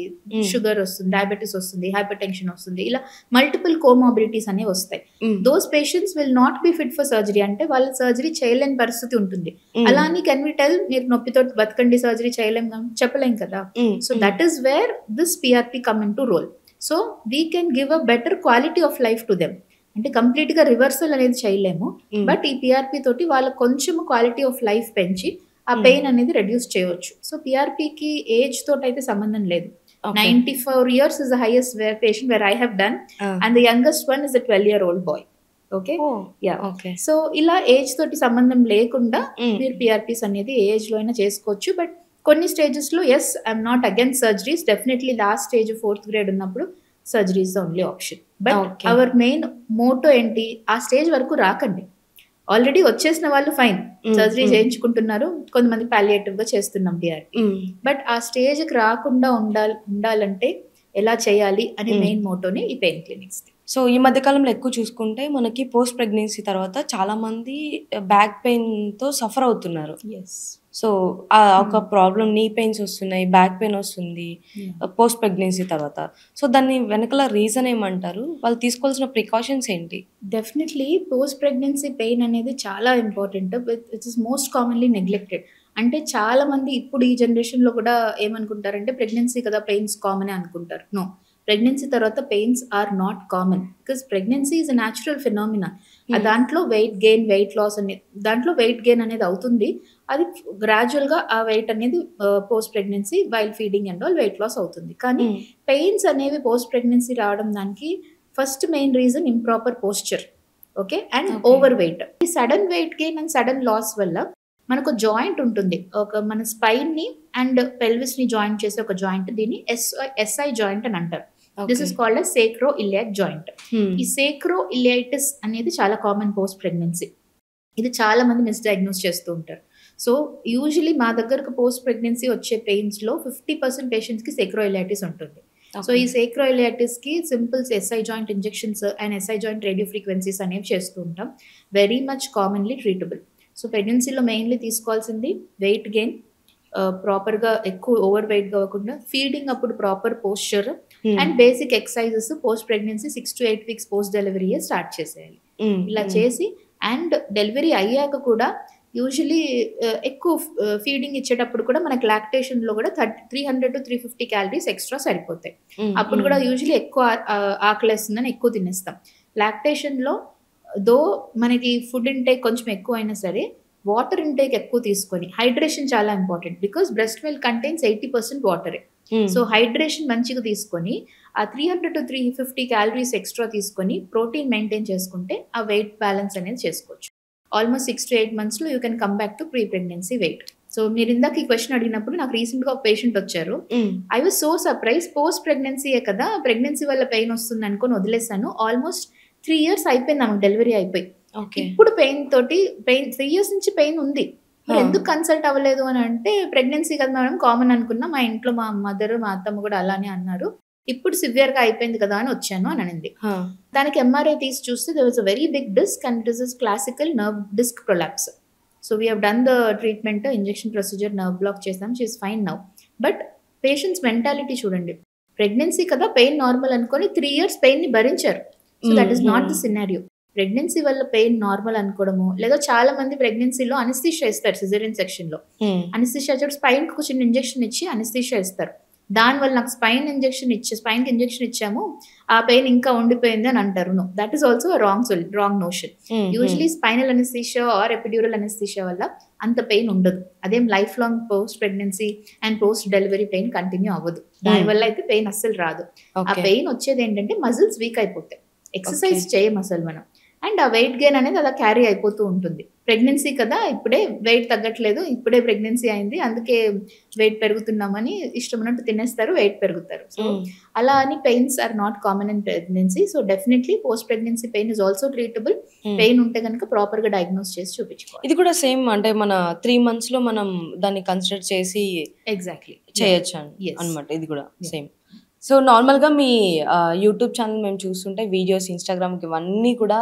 షుగర్ వస్తుంది, డయాబెటీస్ వస్తుంది, హైపర్ టెన్షన్ వస్తుంది, ఇలా మల్టిపుల్ కోమార్బిడిటీస్ అనేవి వస్తాయి. Those patients will not be fit for surgery. అంటే వాళ్ళ సర్జరీ చేయలేని పరిస్థితి ఉంటుంది. అలా అని కెన్ వి టెల్ మీరు నొప్పితో బతకండి, సర్జరీ చేయలేం చెప్పలేం కదా. So that is where this PRP come into role. So we can give a better quality of life to them. అంటే కంప్లీట్ గా రివర్సల్ అనేది చేయలేము, బట్ ఈ పిఆర్పి తోటి వాళ్ళకి కొంచెం క్వాలిటీ ఆఫ్ లైఫ్ పెంచి ఆ పెయిన్ అనేది రెడ్యూస్ చేయవచ్చు. సో పిఆర్పికి ఏజ్ తోటి అయితే సంబంధం లేదు. 94 years is the highest patient where I have done, and the youngest one is a 12-year-old boy. Okay, yeah, okay. So ఇలా ఏజ్ తోటి సంబంధం లేకుండా మీరు పిఆర్పిస్ అనేది ఏజ్ లో అయినా చేసుకోవచ్చు. బట్ కొన్ని స్టేజెస్ లో yes I'm not against surgeries. Definitely last stage 4th grade ఉన్నప్పుడు surgery is the only option. But our main motto ఏంటి, ఆ స్టేజ్ వరకు రాకండి. ఆల్రెడీ వచ్చేసిన వాళ్ళు ఫైన్, సర్జరీ చేయించుకుంటున్నారు, కొంతమంది పాలియేటివ్ గా చేస్తున్నాం పిఆర్పి. బట్ ఆ స్టేజ్ కి రాకుండా ఉండాలంటే ఎలా చేయాలి అనే మెయిన్ మోటోని ఈ పెయిన్ క్లినిక్స్. సో ఈ మధ్య కాలంలో ఎక్కువ చూసుకుంటే మనకి పోస్ట్ ప్రెగ్నెన్సీ తర్వాత చాలా మంది బ్యాక్ పెయిన్ తో సఫర్ అవుతున్నారు. సో ఒక ప్రాబ్లం, నీ పెయిన్స్ వస్తున్నాయి, బ్యాక్ పెయిన్ వస్తుంది పోస్ట్ ప్రెగ్నెన్సీ తర్వాత. సో దాన్ని వెనకాల రీజన్ ఏమంటారు, వాళ్ళు తీసుకోవాల్సిన ప్రికాషన్స్ ఏంటి? డెఫినెట్లీ పోస్ట్ ప్రెగ్నెన్సీ పెయిన్ అనేది చాలా important. It is most commonly neglected. అంటే చాలా మంది ఇప్పుడు ఈ జనరేషన్ లో కూడా ఏమనుకుంటారంటే ప్రెగ్నెన్సీ కదా పెయిన్స్ కామన్ అనుకుంటారు. నో, ప్రెగ్నెన్సీ తర్వాత pains are not common, because pregnancy is a natural phenomena. దాంట్లో వెయిట్ గెయిన్, వెయిట్ లాస్ అనేది, దాంట్లో వెయిట్ గెయిన్ అనేది అవుతుంది. అది గ్రాడ్యువల్ గా ఆ వెయిట్ అనేది post pregnancy while feeding and all weight loss అవుతుంది. కానీ పెయిన్స్ అనేవి పోస్ట్ ప్రెగ్నెన్సీ రావడం దానికి first main reason improper posture. Okay, and over weight. ఈ sudden weight gain and sudden loss వల్ల మనకు జాయింట్ ఉంటుంది, ఒక మన స్పైన్ ని అండ్ పెల్విస్ ని జాయింట్ చేసే ఒక జాయింట్, దీన్ని ఎస్ఐ జాయింట్ అని అంటారు. This is called as sacroiliac joint. ఈ సేక్రోఇలియైటిస్ అనేది చాలా కామన్ పోస్ట్ ప్రెగ్నెన్సీ. ఇది చాలా మంది మిస్డయాగ్నోస్ చేస్తూ ఉంటారు. సో యూజువలీ మా దగ్గరకు పోస్ట్ ప్రెగ్నెన్సీ వచ్చే పెయిన్స్ లో 50% పేషెంట్స్ కి సేక్రోఇలియైటిస్ ఉంటుంది. సో ఈ సేక్రోఇలియైటిస్ కి simple SI joint injections and SI joint radio frequencies అనేవి చేస్తూ ఉంటాం. Very much commonly treatable. So ప్రెగ్నెన్సీలో మెయిన్లీ తీసుకోవాల్సింది వెయిట్ గెయిన్, ప్రాపర్గా ఎక్కువ ఓవర్ వెయిట్ కాకుండా, ఫీడింగ్ అప్పుడు proper posture and basic exercises. Post pregnancy 6 to 8 weeks post delivery start చేసేయాలి. ఇలా చేసి అండ్ డెలివరీ అయ్యాక కూడా యూజువలీ ఎక్కువ ఫీడింగ్ ఇచ్చేటప్పుడు కూడా మనకి లాక్టేషన్ లో కూడా 300 to 350 calories ఎక్స్ట్రా సరిపోతాయి. అప్పుడు కూడా యూజువలీ ఎక్కువ ఆకలేస్తుందని ఎక్కువ తినేస్తాం. లాక్టేషన్ లో దో మనకి ఫుడ్ ఇంటేక్ కొంచెం ఎక్కువ అయినా సరే వాటర్ ఇంటేక్ ఎక్కువ తీసుకొని, హైడ్రేషన్ చాలా important because breast milk contains 80% వాటరే. సో హైడ్రేషన్ మంచిగా తీసుకొని ఆ 300 to 350 calories ఎక్స్ట్రా తీసుకొని ప్రోటీన్ మెయింటైన్ చేసుకుంటే ఆ వెయిట్ బ్యాలెన్స్ అనేది చేసుకోవచ్చు. ఆల్మోస్ట్ 6 to 8 months లో you can come back to pre pregnancy weight. So మీరు ఇందాక ఈ క్వశ్చన్ అడిగినప్పుడు నాకు రీసెంట్ గా ఒక పేషెంట్ వచ్చారు. I was so surprise. పోస్ట్ ప్రెగ్నెన్సీయే కదా, ప్రెగ్నెన్సీ వల్ల పెయిన్ వస్తుంది అనుకొని వదిలేసాను. ఆల్మోస్ట్ 3 years అయిపోయింది ఆమెకు డెలివరీ అయిపోయి. ఇప్పుడు పెయిన్ తోటి 3 years నుంచి పెయిన్ ఉంది, మరి ఎందుకు కన్సల్ట్ అవ్వలేదు అని అంటే, ప్రెగ్నెన్సీ కదా మేడం కామన్ అనుకున్నా. మా ఇంట్లో మా మదర్, మా అత్తమ్మ కూడా అలానే అన్నారు. ఇప్పుడు సివియర్‌గా అయిపోయింది కదా అని వచ్చాను అని అనింది. దానికి ఎంఆర్ఐ తీసి చూస్తే there was a very big disc and this is classical nerve disc prolapse. So we have done the treatment, injection procedure, nerve block చేసాం. She is fine now. But patients mentality చూడండి. Pregnancy కదా pain normal అనుకొని 3 years పెయిన్‌ని భరించారు. So that is not the scenario. Pregnancy వల్ల pain normal అనుకోవడము, లేదా చాలా మంది ప్రెగ్నెన్సీలో అనస్థీషియా ఇస్తారు సిజేరియన్ సెక్షన్‌లో. అనస్థీషియా ఇచ్చేటప్పుడు స్పైన్‌కి ఒక చిన్న ఇంజెక్షన్ ఇచ్చి అనస్థీషియా ఇస్తారు. దానివల్ల నాకు స్పైన్‌కి ఇంజెక్షన్ ఇచ్చాము, ఆ పెయిన్ ఇంకా ఉండిపోయింది అని అంటారు. No, that is also wrong notion. Usually spinal anaesthesia or epidural anaesthesia వల్ల అంత పెయిన్ ఉండదు. అదేం life long post pregnancy and post delivery pain continue అవ్వదు. దానివల్ల అయితే పెయిన్ అస్సలు రాదు. ఆ పెయిన్ వచ్చేది ఏంటంటే మజిల్స్ వీక్ అయిపోతాయి, ఎక్సర్సైజ్ చేయం అసలు మనం. అండ్ ఆ వెయిట్ గెయిన్ అనేది అలా క్యారీ అయిపోతూ ఉంటుంది. ప్రెగ్నెన్సీ కదా, ఇప్పుడే వెయిట్ తగ్గట్లేదు, ఇప్పుడే ప్రెగ్నెన్సీ అయింది అందుకే వెయిట్ పెరుగుతున్నామని ఇష్టం ఉన్నట్టు తినేస్తారు, వెయిట్ పెరుగుతారు. సో అలా అని pains are not common in pregnancy. So definitely post pregnancy pain is also treatable. Pain ఉంటే కనుక ప్రాపర్ గా డయాగ్నోస్ చేసి చూపించుకోవాలి. ఇది కూడా సేమ్ అంటే మన 3 months లో మనం దాన్ని కన్సిడర్ చేసి ఎగ్జాక్ట్లీ చేయొచ్చు అన్నమాట. ఇది కూడా సేమ్. సో నార్మల్గా మీ యూట్యూబ్ ఛానల్ మేము చూస్తుంటే వీడియోస్, ఇన్స్టాగ్రామ్కి ఇవన్నీ కూడా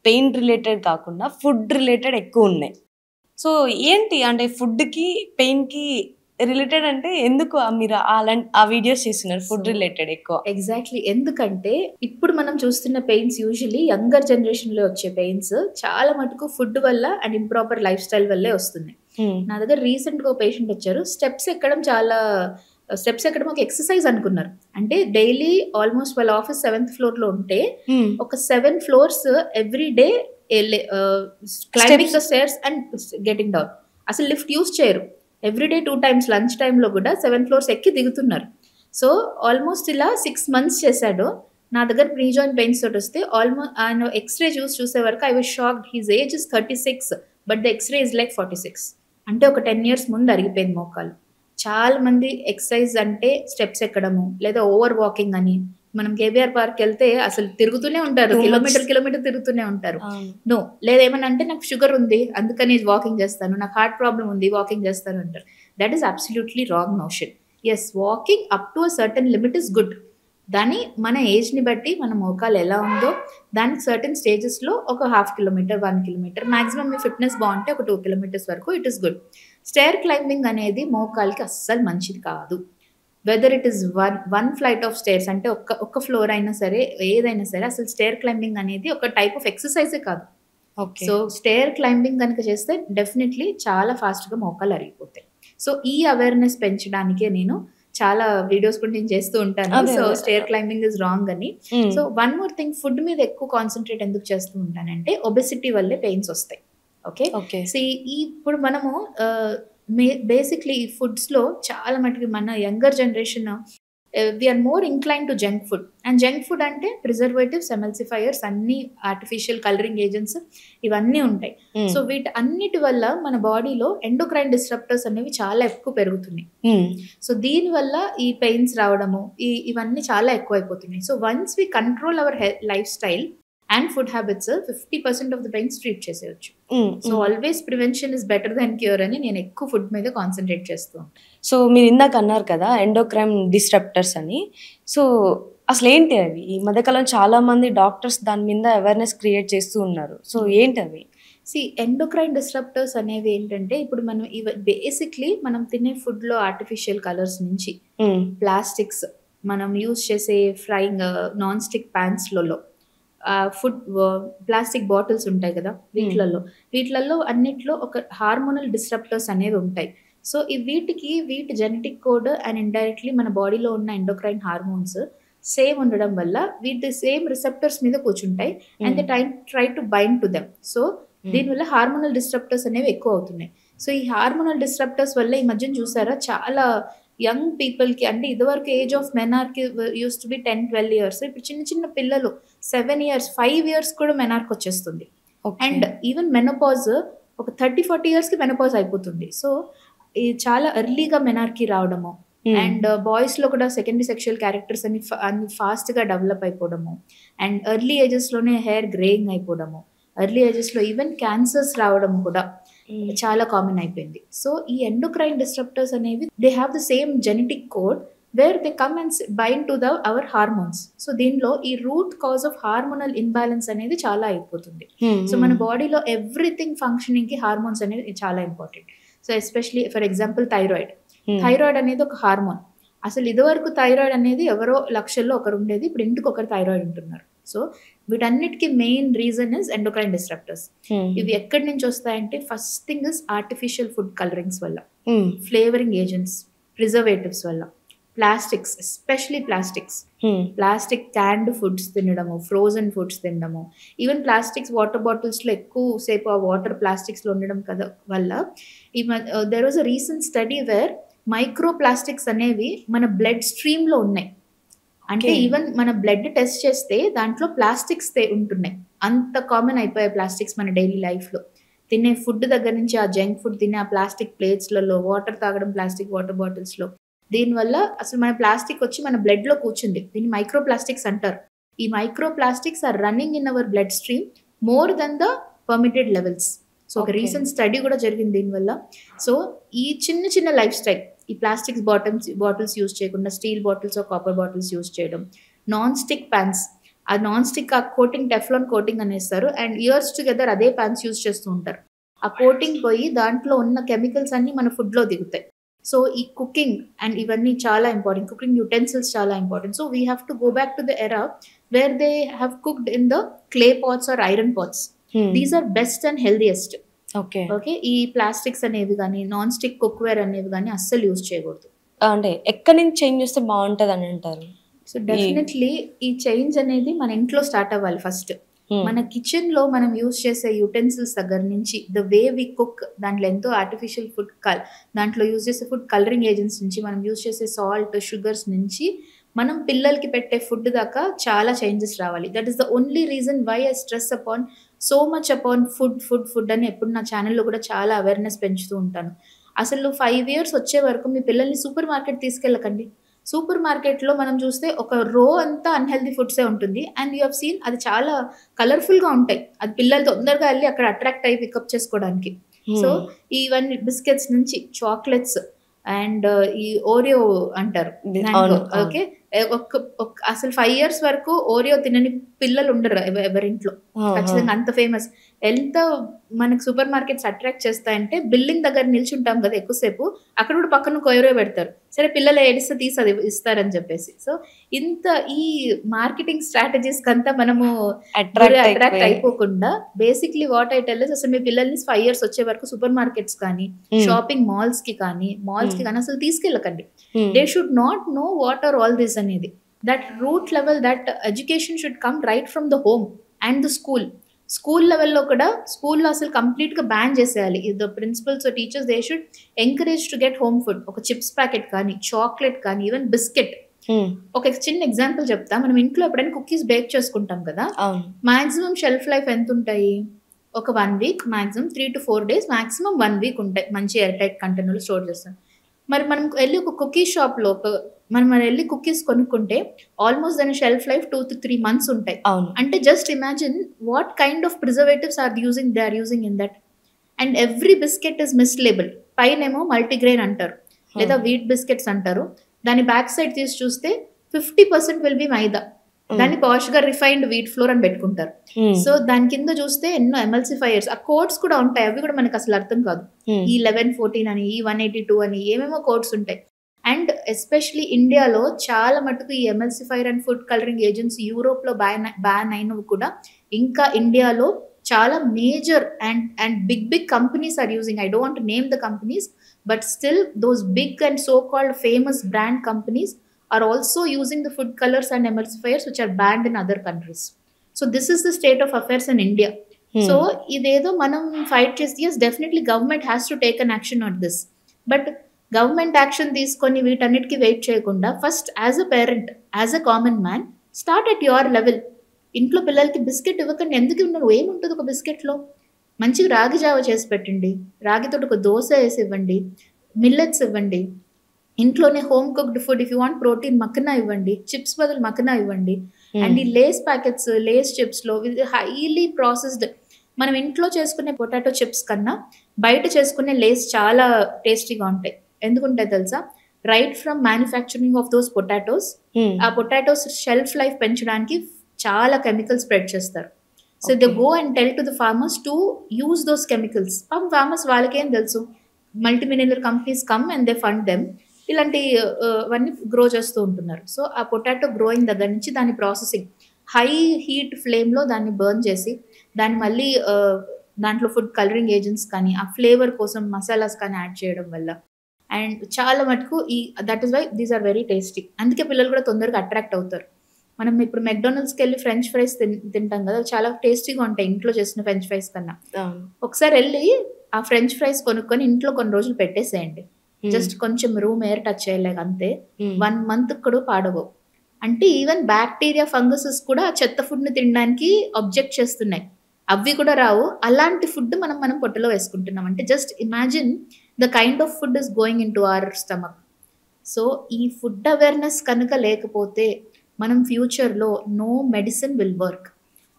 పెయిన్ రిలేటెడ్ కాకుండా ఫుడ్ రిలేటెడ్ ఎక్కువ ఉన్నాయి. సో ఏంటి అంటే ఫుడ్కి పెయిన్కి రిలేటెడ్ అంటే ఎందుకు మీరు ఆ వీడియోస్ చేస్తున్నారు ఫుడ్ రిలేటెడ్ ఎక్కువ? ఎగ్జాక్ట్లీ, ఎందుకంటే ఇప్పుడు మనం చూస్తున్న పెయిన్స్ యూజువలీ యంగర్ జనరేషన్ లో వచ్చే పెయిన్స్ చాలా మటుకు ఫుడ్ వల్ల అండ్ ఇంప్రాపర్ లైఫ్ స్టైల్ వల్లే వస్తుంది. నా దగ్గర రీసెంట్ గా పేషెంట్ వచ్చారు. స్టెప్స్ ఎక్కడం ఒక ఎక్సర్సైజ్ అనుకున్నారు. అంటే డైలీ ఆల్మోస్ట్ వాళ్ళ ఆఫీస్ 7th floor లో ఉంటే ఒక 7 floors every day climbing the stairs and getting down. అసలు లిఫ్ట్ యూస్ చేయరు. ఎవ్రీడే 2 times లంచ్ టైంలో కూడా 7 floors ఎక్కి దిగుతున్నారు. సో ఆల్మోస్ట్ ఇలా 6 months చేశాడు. నా దగ్గర ప్రీ జాయింట్ పెయిన్స్ తోటి వస్తే ఆల్మోస్ట్ ఆయన ఎక్స్రే చూసే వరకు I was shocked. His age is 36 but the x ray is like 46. అంటే ఒక 10 years ముందు అరిగిపోయింది మోకాలు. చాలా మంది ఎక్సర్సైజ్ అంటే స్టెప్స్ ఎక్కడము లేదా ఓవర్ వాకింగ్ అని. మనం కేబీఆర్ పార్క్ వెళ్తే అసలు తిరుగుతూనే ఉంటారు, కిలోమీటర్ తిరుగుతూనే ఉంటారు. నో, లేదేమన్నా అంటే నాకు షుగర్ ఉంది అందుకని వాకింగ్ చేస్తాను, నాకు హార్ట్ ప్రాబ్లం ఉంది వాకింగ్ చేస్తాను అంటారు. That is absolutely wrong notion. Yes, walking up to a certain limit is good. దాన్ని మన ఏజ్ని బట్టి మన మోకాలు ఎలా ఉందో దానికి సర్టన్ స్టేజెస్లో ఒక 1/2 kilometer 1 kilometer మ్యాక్సిమం మీ ఫిట్నెస్ బాగుంటే ఒక 2 kilometers వరకు it is good. Stair climbing అనేది మోకాల్కి అస్సలు మంచిది కాదు. Whether it is one flight of stairs అంటే ఒక్క ఫ్లోర్ అయినా సరే, ఏదైనా సరే, అసలు స్టేర్ క్లైంబింగ్ అనేది ఒక టైప్ ఆఫ్ ఎక్సర్సైజే కాదు. సో స్టేర్ క్లైంబింగ్ కనుక చేస్తే డెఫినెట్లీ చాలా ఫాస్ట్గా మోకాలు అరిగిపోతాయి. సో ఈ అవేర్నెస్ పెంచడానికే నేను చాలా వీడియోస్ కూడా నేను చేస్తూ ఉంటాను. So stair climbing is wrong అని. So one more thing, food మీద ఎక్కువ కాన్సన్ట్రేట్ ఎందుకు చేస్తూ ఉంటానంటే ఒబెసిటీ వల్లే పెయిన్స్ వస్తాయి. ఓకే, సో ఇప్పుడు మనము బేసిక్లీ ఈ ఫుడ్స్ లో చాలా మటుకు మన younger generation we're more incline to junk food. And junk food అంటే ప్రిజర్వేటివ్స్, ఎమల్సిఫైయర్స్, అన్ని ఆర్టిఫిషియల్ కలరింగ్ ఏజెంట్స్ ఇవన్నీ ఉంటాయి. సో వీటి అన్నిటి వల్ల మన బాడీలో ఎండోక్రైన్ డిస్రప్టర్స్ అనేవి చాలా ఎక్కువ పెరుగుతున్నాయి. సో దీనివల్ల ఈ పెయిన్స్ రావడము ఇవన్నీ చాలా ఎక్కువైపోతున్నాయి. So once we control our life style and food habits 50% of the pains treat చేసేయచ్చు. So always prevention is better than cure అని నేను ఎక్కువ ఫుడ్ మీద కాన్సన్ట్రేట్ చేస్తూ ఉంటాను. సో మీరు ఇందాక అన్నారు కదా ఎండోక్రైన్ డిస్రప్టర్స్ అని. సో అసలు ఏంటి అవి? ఈ మధ్యకాలం చాలా మంది డాక్టర్స్ దాని మీద అవేర్నెస్ క్రియేట్ చేస్తూ ఉన్నారు. సో ఏంటి అవి? ఎండోక్రైన్ డిస్రప్టర్స్ అనేవి ఏంటంటే ఇప్పుడు మనం బేసిక్లీ మనం తినే ఫుడ్ లో ఆర్టిఫిషియల్ కలర్స్ నుంచి ప్లాస్టిక్స్, మనం యూజ్ చేసే ఫ్రైయింగ్ నాన్ స్టిక్ ప్యాన్స్లలో ఫుడ్ ప్లాస్టిక్ బాటిల్స్ ఉంటాయి కదా, వీటిలలో అన్నిట్లో ఒక హార్మోనల్ డిస్రప్టర్స్ అనేవి ఉంటాయి. సో వీటి జెనెటిక్ కోడ్ అండ్ ఇండైరెక్ట్లీ మన బాడీలో ఉన్న ఎండోక్రైన్ హార్మోన్స్ సేమ్ ఉండడం వల్ల వీటి సేమ్ రిసెప్టర్స్ మీద కూర్చుంటాయి and they try to bind to them. So దీనివల్ల హార్మోనల్ డిస్రప్టర్స్ అనేవి ఎక్కువ అవుతున్నాయి. సో ఈ హార్మోనల్ డిస్రప్టర్స్ వల్ల ఈ మధ్యన చూసారా చాలా యంగ్ పీపుల్కి, అంటే ఇదివరకు age of మెనార్కి use to be 10-12 years, ఇప్పుడు చిన్న పిల్లలు 7 years 5 years కూడా మెనార్క్ వచ్చేస్తుంది. అండ్ ఈవెన్ మెనోపాజ్ ఒక 30-40 yearsకి మెనోపాజ్ అయిపోతుంది. సో ఇది చాలా ఎర్లీగా మెనార్కి రావడము అండ్ బాయ్స్ లో కూడా సెకండరీ సెక్షువల్ క్యారెక్టర్స్ అన్ని ఫాస్ట్ గా డెవలప్ అయిపోవడము అండ్ ఎర్లీ ఏజెస్ లోనే హెయిర్ గ్రేయింగ్ అయిపోవడము, ఎర్లీ ఏజెస్ లో ఈవెన్ క్యాన్సర్స్ రావడం కూడా. చాలా కామన్ అయిపోయింది. సో ఈ ఎండోక్రైన్ డిస్రప్టర్స్ అనేవి they have the same genetic code where they come and bind to our hormones. So దీనిలో ఈ root cause of hormonal imbalance అనేది చాలా అయిపోతుంది. సో మన బాడీలో ఎవ్రీథింగ్ ఫంక్షనింగ్ కి హార్మోన్స్ అనేది చాలా important. So especially for example thyroid అనేది ఒక హార్మోన్. అసలు ఇదివరకు థైరాయిడ్ అనేది ఎవరో లక్షల్లో ఒకరు ఉండేది, ఇప్పుడు ఇంటికి ఒకరు థైరాయిడ్ ఉంటున్నారు. సో వీటన్నిటికీ main reason is endocrine disruptors. ఇవి ఎక్కడి నుంచి వస్తాయంటే first thing is artificial food colourings వల్ల, ఫ్లేవరింగ్ ఏజెంట్స్, ప్రిజర్వేటివ్స్ వల్ల, plastics, especially plastic canned foods తినడము, ఫ్రోజన్ ఫుడ్స్ తినడము, ఈవెన్ ప్లాస్టిక్స్ వాటర్ బాటిల్స్లో ఎక్కువ సేపు ఆ వాటర్ ప్లాస్టిక్స్లో ఉండడం కదా వల్ల there was a recent study where micro plastics అనేవి మన బ్లడ్ స్ట్రీమ్లో ఉన్నాయి. అంటే ఈవెన్ మన బ్లడ్ టెస్ట్ చేస్తే దాంట్లో ప్లాస్టిక్స్ ఉంటున్నాయి. అంత కామన్ అయిపోయాయి ప్లాస్టిక్స్ మన డైలీ లైఫ్లో. తినే ఫుడ్ దగ్గర నుంచి ఆ జంక్ ఫుడ్ తినే ఆ ప్లాస్టిక్ ప్లేట్స్లలో, వాటర్ తాగడం ప్లాస్టిక్ వాటర్ బాటిల్స్లో, దీనివల్ల అసలు మన ప్లాస్టిక్ వచ్చి మన బ్లడ్లో కూర్చుంది. దీన్ని మైక్రో ప్లాస్టిక్స్ అంటారు. ఈ micro plastics are running in our blood stream more than the permitted levels. So ఒక రీసెంట్ స్టడీ కూడా జరిగింది దీనివల్ల. సో ఈ చిన్న లైఫ్ స్టైల్, ఈ ప్లాస్టిక్స్ బాటిల్స్ యూజ్ చేయకుండా steel bottles copper bottles use చేయడం, నాన్ స్టిక్ ప్యాన్స్, ఆ నాన్ స్టిక్ ఆ కోటింగ్ టెఫ్లాన్ కోటింగ్ అనేస్తారు అండ్ ఇయర్స్ టుగెదర్ అదే ప్యాన్స్ యూజ్ చేస్తూ ఉంటారు. ఆ కోటింగ్ పోయి దాంట్లో ఉన్న కెమికల్స్ అన్ని మన ఫుడ్లో దిగుతాయి. సో ఈ కుకింగ్ అండ్ ఇవన్నీ చాలా ఇంపార్టెంట్. కుకింగ్ యుటెన్సిల్స్ చాలా important. So we have to go back to the era where they have cooked in the clay pots or iron pots. These are best and healthiest. Okay, ఈ plastics అనేవి కానీ non stick cookware అనేవి కానీ అస్సలు use చేయకూడదు. అంటే ఎక్కడి నుంచి చేంజ్ చేస్తే బాగుంటుంది అని అంటారు? సో డెఫినెట్లీ ఈ చేంజ్ అనేది మన ఇంట్లో స్టార్ట్ అవ్వాలి ఫస్ట్. మన కిచెన్ లో మనం యూజ్ చేసే యుటెన్సిల్స్ దగ్గర నుంచి ద వే వి కుక్, దాంట్లో ఎంతో ఆర్టిఫిషియల్ ఫుడ్ దాంట్లో యూజ్ చేసే ఫుడ్ కలరింగ్ ఏజెంట్స్ నుంచి, మనం యూజ్ చేసే సాల్ట్, షుగర్స్ నుంచి మనం పిల్లలకి పెట్టే ఫుడ్ దాకా చాలా చేంజెస్ రావాలి. That is the only reason why I stress upon so much upon food అని ఎప్పుడు నా ఛానల్లో కూడా చాలా అవేర్నెస్ పెంచుతూ ఉంటాను. అసలు 5 years వచ్చే వరకు మీ పిల్లల్ని సూపర్ మార్కెట్ తీసుకెళ్ళకండి. సూపర్ మార్కెట్లో మనం చూస్తే ఒక రో అంతా అన్హెల్దీ ఫుడ్సే ఉంటుంది అండ్ యూ హెవ్ సీన్ అది చాలా కలర్ఫుల్గా ఉంటాయి. అది పిల్లలు తొందరగా వెళ్ళి అక్కడ అట్రాక్ట్ అయ్యి పికప్ చేసుకోవడానికి. సో ఈవెన్ బిస్కెట్స్ నుంచి చాక్లెట్స్ అండ్ ఈ ఓరియో అంటారు. ఓకే, అసలు 5 years వరకు ఓరియో తినని పిల్లలు ఉండరు ఎవరింట్లో. ఖచ్చితంగా అంత ఫేమస్. ఎంత మనకు సూపర్ మార్కెట్స్ అట్రాక్ట్ చేస్తాయంటే బిల్డింగ్ దగ్గర నిల్చుంటాం కదా ఎక్కువసేపు, అక్కడ కూడా పక్కన ఓరియో పెడతారు. సరే పిల్లలు ఏడిస్తే తీసి అది ఇస్తారని చెప్పేసి. సో ఇంత ఈ మార్కెటింగ్ స్ట్రాటజీస్ కంతా మనము అట్రాక్ట్ అయిపోకుండా basically what I tell is అసలు మీ పిల్లల్ని 5 years వచ్చే వరకు సూపర్ మార్కెట్స్ కానీ షాపింగ్ మాల్స్ కి కానీ అసలు తీసుకెళ్ళకండి. They should not know what are all this అనేది. That root level, that education should come right from the home and the school లెవెల్లో కూడా స్కూల్లో అసలు కంప్లీట్గా బ్యాన్ చేసేయాలి. The principals teachers they should encourage to get home food. ఒక chips packet కానీ, chocolate కానీ, ఈవెన్ బిస్కెట్. ఒక చిన్న ఎగ్జాంపుల్ చెప్తా. మనం ఇంట్లో ఎప్పుడైనా కుకీస్ బేక్ చేసుకుంటాం కదా, మాక్సిమం షెల్ఫ్ లైఫ్ ఎంత ఉంటాయి? ఒక 1 week, maximum 3 to 4 days, maximum 1 week ఉంటాయి మంచి ఎయిర్ టైట్ కంటైనర్లో స్టోర్ చేస్తాం. మరి మనం వెళ్ళి ఒక కుకీ షాప్లో మనం వెళ్ళి కుకీస్ కొనుక్కుంటే ఆల్మోస్ట్ దాని షెల్ఫ్ లైఫ్ 2 to 3 months ఉంటాయి. అంటే just imagine what kind of preservatives they are using in that. And every biscuit is mislabel. పైనేమో మల్టీగ్రెయిన్ అంటారు లేదా వీట్ బిస్కెట్స్ అంటారు. దాని బ్యాక్ సైడ్ తీసి చూస్తే 50% విల్ బి మైదా. దాన్ని పాష్ గా రిఫైన్డ్ వీట్ ఫ్లోర్ అని పెట్టుకుంటారు. సో దాని కింద చూస్తే ఎన్నో ఎమల్సిఫైయర్స్, ఆ కోడ్స్ కూడా ఉంటాయి. అవి కూడా మనకు అసలు అర్థం కాదు. ఈ 1114 అని, ఈ 182 అని ఏమేమో కోడ్స్ ఉంటాయి. అండ్ ఎస్పెషలీ ఇండియాలో చాలా మటుకు ఈ emulsifier and food colouring agents యూరోప్లో బ్యాన్ అయినవి కూడా ఇంకా ఇండియాలో చాలా major and big companies are using. I don't want to name the companies, but still those big and so called famous brand companies are also using the food colors and emulsifiers which are banned in other countries. So this is the state of affairs in India. So idedo manam fight chesi, yes definitely government has to take an action on this, but government action తీసుకొని వీటన్నిటికీ wait చేయకుండా first as a parent, as a common man start at your level. ఇంట్లో పిల్లలకి biscuit ఇవ్వకండి. ఎందుకు ఇవ్వను? ఏముంటుంది ఒక బిస్కెట్లో? మంచిగా రాగి జావ చేసి పెట్టండి, రాగితో ఒక దోశ వేసి ఇవ్వండి, మిల్లెట్స్ ఇవ్వండి. ఇంట్లోనే home cooked food, if you want protein makhana ఇవ్వండి, చిప్స్ బదులు మక్కనా ఇవ్వండి. అండ్ ఈ లేస్ ప్యాకెట్స్, లేస్ చిప్స్లో హైలీ ప్రాసెస్డ్, మనం ఇంట్లో చేసుకునే పొటాటో చిప్స్ కన్నా బయట చేసుకునే లేస్ చాలా టేస్టీగా ఉంటాయి. ఎందుకుంటాయి తెలుసా? Right from manufacturing of those potatoes, ఆ పొటాటోస్ షెల్ఫ్ లైఫ్ పెంచడానికి చాలా కెమికల్స్ స్ప్రెడ్ చేస్తారు. So they go and tell to the farmers to use those chemicals. Farmers వాళ్ళకేం తెలుసు, multimillionaire companies come and they fund them, ఇలాంటి అవన్నీ grow చేస్తూ ఉంటున్నారు. సో ఆ పొటాటో గ్రోయింగ్ దగ్గర నుంచి దాని ప్రాసెసింగ్, హై హీట్ ఫ్లేమ్లో దాన్ని బర్న్ చేసి దాన్ని మళ్ళీ దాంట్లో ఫుడ్ కలరింగ్ ఏజెంట్స్ కానీ ఆ ఫ్లేవర్ కోసం మసాలాస్ కానీ యాడ్ చేయడం వల్ల, అండ్ చాలా మటుకు that is why these are very tasty. అందుకే పిల్లలు కూడా తొందరగా అట్రాక్ట్ అవుతారు. మనం ఇప్పుడు మెక్డొనాల్డ్స్కి వెళ్ళి ఫ్రెంచ్ ఫ్రైస్ తింటాం కదా, చాలా టేస్టీగా ఉంటాయి ఇంట్లో చేసిన ఫ్రెంచ్ ఫ్రైస్ కన్నా. ఒకసారి వెళ్ళి ఆ ఫ్రెంచ్ ఫ్రైస్ కొనుక్కొని ఇంట్లో కొన్ని రోజులు పెట్టేసేయండి, జస్ట్ కొంచెం రూమ్ ఎయిర్ టచ్ చేయలేక అంతే, 1 month కూడా పాడవు. అంటే ఈవెన్ బ్యాక్టీరియా ఫంగసెస్ కూడా ఆ చెత్త ఫుడ్ని తినడానికి అబ్జెక్ట్ చేస్తున్నాయి, అవి కూడా రావు. అలాంటి ఫుడ్ మనం పొట్టలో వేసుకుంటున్నాం. అంటే just imagine the kind of food is going into our stomach. So ఈ ఫుడ్ అవేర్నెస్ కనుక లేకపోతే మనం ఫ్యూచర్లో no medicine will work.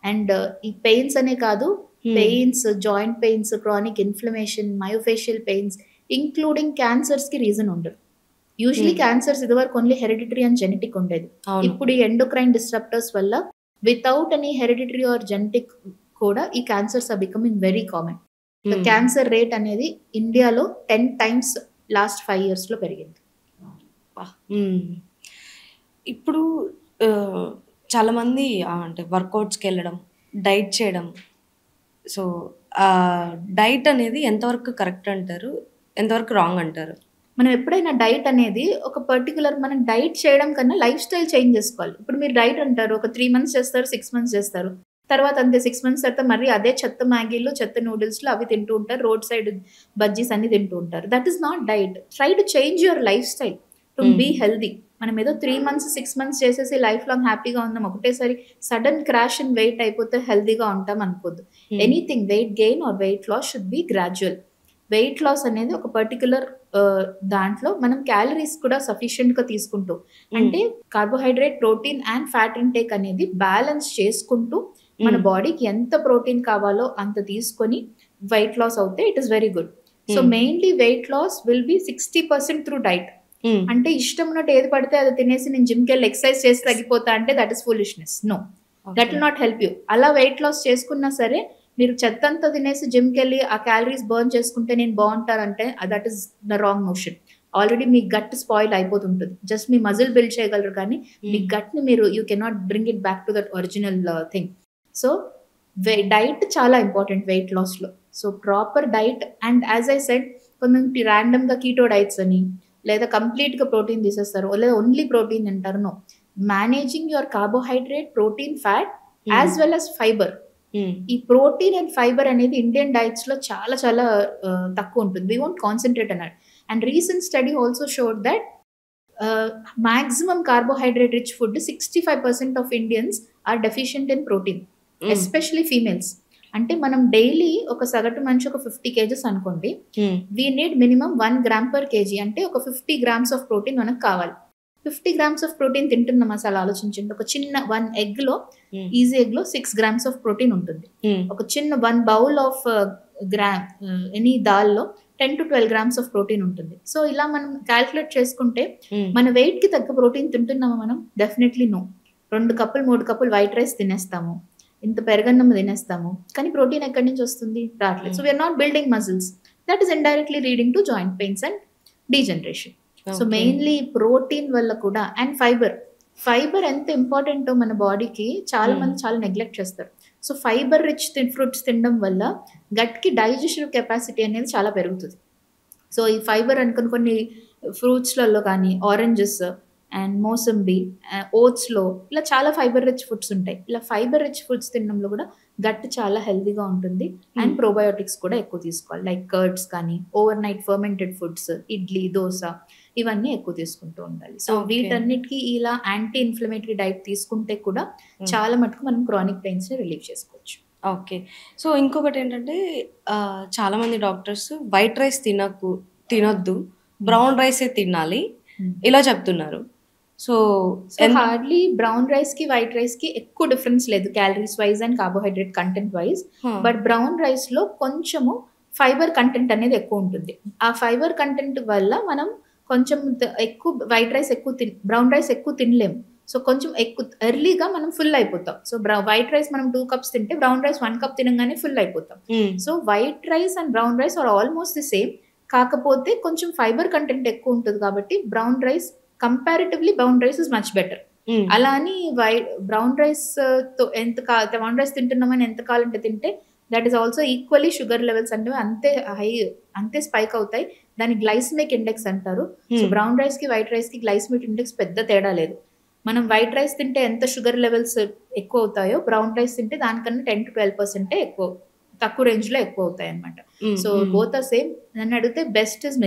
And ఈ పెయిన్స్ అనే కాదు, pains, joint pains, chronic inflammation, myofascial pains, including క్యాన్సర్స్కి రీజన్ ఉండదు. యూజువలీ క్యాన్సర్స్ ఇదివరకు ఓన్లీ హెరిడిటరీ అండ్ జెనెటిక్ ఉండేది. ఇప్పుడు ఈ ఎండోక్రైన్ డిస్రప్టర్స్ వల్ల without any hereditary or genetic కూడా ఈ cancers are becoming very common. Cancer rate అనేది ఇండియాలో 10 times లాస్ట్ 5 yearsలో పెరిగింది. ఇప్పుడు చాలామంది అంటే వర్కౌట్స్కి వెళ్ళడం, డైట్ చేయడం, సో డైట్ అనేది ఎంతవరకు కరెక్ట్ అంటారు, ఎంతవరకు రాంగ్ అంటారు? మనం ఎప్పుడైనా డైట్ అనేది ఒక పర్టికులర్, మనం డైట్ చేయడం కన్నా లైఫ్ స్టైల్ చేంజ్ చేసుకోవాలి. ఇప్పుడు మీరు డైట్ అంటారు, ఒక 3 months చేస్తారు, 6 months చేస్తారు, తర్వాత అంతే 6 months తర్వాత మరి అదే చెత్త మ్యాగీలు, చెత్త నూడిల్స్లో అవి తింటూ ఉంటారు, రోడ్ సైడ్ బజ్జీస్ అన్ని తింటూ ఉంటారు. That is not diet. Try to change your lifestyle to be healthy. మనం ఏదో 3 months 6 months చేసేసి లైఫ్ లాంగ్ హ్యాపీగా ఉందాం, ఒకటేసారి సడన్ క్రాష్ ఇన్ వెయిట్ అయిపోతే హెల్దీగా ఉంటాం అనుకోద్దు. Anything, weight gain or weight loss should be gradual. Weight loss అనేది ఒక పర్టికులర్ దాంట్లో మనం క్యాలరీస్ కూడా సఫిషియెంట్గా తీసుకుంటూ, అంటే carbohydrate, protein and fat intake అనేది బ్యాలెన్స్ చేసుకుంటూ మన బాడీకి ఎంత ప్రోటీన్ కావాలో అంత తీసుకొని వెయిట్ లాస్ అవుతే it is very good. So mainly weight loss will be 60% through diet. అంటే ఇష్టం ఉన్నట్టు ఏది పడితే అది తినేసి నేను జిమ్కి వెళ్ళి ఎక్సర్సైజ్ చేసి తగ్గిపోతా అంటే that is foolishness. No, that will not help you. అలా వెయిట్ లాస్ చేసుకున్నా సరే మీరు చెత్తంతా తినేసి జిమ్కి వెళ్ళి ఆ క్యాలరీస్ బర్న్ చేసుకుంటే నేను బాగుంటానంటే that is the wrong motion. Already మీ గట్ స్పాయిల్ అయిపోతుంటుంది. జస్ట్ మీ మజిల్ బిల్డ్ చేయగలరు కానీ మీ గట్ని మీరు you cannot bring it back to that original thing. So diet చాలా ఇంపార్టెంట్ వెయిట్ లాస్లో. So proper diet, and as I said, కొంతమంది ర్యాండమ్గా కీటో డైట్స్ అని, లేదా కంప్లీట్గా ప్రోటీన్ తీసేస్తారు, లేదా ఓన్లీ ప్రోటీన్ తింటారు. No, managing your carbohydrate, protein, fat as well as fibre. ఈ ప్రోటీన్ అండ్ ఫైబర్ అనేది ఇండియన్ డైట్స్లో చాలా చాలా తక్కువ ఉంటుంది. వీ వోంట్ కాన్సన్ట్రేట్ అన్నాడు. And recent study also showed that maximum carbohydrate rich food, 65% of Indians are deficient in protein, especially females. అంటే మనం డైలీ ఒక సగటు మనిషి ఒక 50 kgs అనుకోండి, we need minimum 1 gram per kg, అంటే ఒక 50 grams ఆఫ్ ప్రోటీన్ మనకు కావాలి. 50 grams ఆఫ్ ప్రోటీన్ తింటున్నాం అసలు ఆలోచించండి. ఒక చిన్న 1 ఎగ్లో, ఈజీ ఎగ్లో 6 grams ఆఫ్ ప్రోటీన్ ఉంటుంది. ఒక చిన్న 1 bowl ఆఫ్ ఎనీ దాల్లో 10 to 12 grams ఆఫ్ ప్రోటీన్ ఉంటుంది. సో ఇలా మనం క్యాల్కులేట్ చేసుకుంటే మన వెయిట్కి తగ్గ ప్రోటీన్ తింటున్నామా మనం? Definitely no. 2 కప్పులు 3 కప్పులు వైట్ రైస్ తినేస్తాము, ఇంత పెరగన్నం తినేస్తాము, కానీ ప్రోటీన్ ఎక్కడి నుంచి వస్తుంది? రావట్లేదు. So we're not building muscles. That is indirectly leading to joint pains and degeneration. So mainly protein వల్ల కూడా, అండ్ ఫైబర్ ఎంత ఇంపార్టెంటో మన బాడీకి చాలా మంది చాలా నెగ్లెక్ట్ చేస్తారు. సో ఫైబర్ రిచ్ ఫ్రూట్స్ తినడం వల్ల గట్కి డైజెషన్ కెపాసిటీ అనేది చాలా పెరుగుతుంది. సో ఈ ఫైబర్ అనుకుని కొన్ని ఫ్రూట్స్లలో కానీ, ఆరెంజెస్ అండ్ మోసంబి, ఓట్స్లో ఇలా చాలా ఫైబర్ రిచ్ ఫుడ్స్ ఉంటాయి. ఇలా ఫైబర్ రిచ్ ఫుడ్స్ తినడంలో కూడా గట్ చాలా హెల్తీగా ఉంటుంది. అండ్ ప్రోబయోటిక్స్ కూడా ఎక్కువ తీసుకోవాలి, లైక్ కర్డ్స్ కానీ, over night fermented foods, idli, dosa, ఇవన్నీ ఎక్కువ తీసుకుంటూ ఉండాలి. సో వీటన్నిటికీ ఇలా యాంటీ ఇన్ఫ్లమేటరీ డైట్ తీసుకుంటే కూడా చాలా మటుకు మనం క్రానిక్ పెయిన్స్ని రిలీవ్ చేసుకోవచ్చు. ఓకే. సో ఇంకొకటి ఏంటంటే చాలామంది డాక్టర్స్ వైట్ రైస్ తినొద్దు, బ్రౌన్ రైసే తినాలి ఇలా చెప్తున్నారు. So so hardly brown rice కి వైట్ రైస్ కి ఎక్కువ డిఫరెన్స్ లేదు calories wise and carbohydrate content wise. But brown rice లో కొంచెము ఫైబర్ కంటెంట్ అనేది ఎక్కువ ఉంటుంది. ఆ ఫైబర్ కంటెంట్ వల్ల మనం కొంచెం ఎక్కువ వైట్ రైస్ ఎక్కువ బ్రౌన్ రైస్ ఎక్కువ తినలేము. సో కొంచెం ఎక్కువ ఎర్లీగా మనం ఫుల్ అయిపోతాం. సో వైట్ రైస్ మనం 2 cups తింటే బ్రౌన్ రైస్ 1 cup తినగానే ఫుల్ అయిపోతాం. So white rice and brown rice or almost the same. కాకపోతే కొంచెం ఫైబర్ కంటెంట్ ఎక్కువ ఉంటుంది కాబట్టి brown rice comparatively brown rice is much better. అలా అని బ్రౌన్ రైస్ తో బ్రౌన్ రైస్ తింటున్నామని ఎంత కావాలంటే తింటే that is also equally sugar levels అంటే అంతే స్పైక్ అవుతాయి. దాని గ్లైసమిక్ ఇండెక్స్ అంటారు. సో బ్రౌన్ రైస్ కి వైట్ రైస్ కి గ్లైసమిక్ ఇండెక్స్ పెద్ద తేడా లేదు. మనం వైట్ రైస్ తింటే ఎంత షుగర్ లెవెల్స్ ఎక్కువ అవుతాయో బ్రౌన్ రైస్ తింటే దానికన్నా 10 to 12% ఎక్కువ, తక్కువ రేంజ్ లో ఎక్కువ అవుతాయి అనమాట. So both are same. నన్ను అడిగితే best is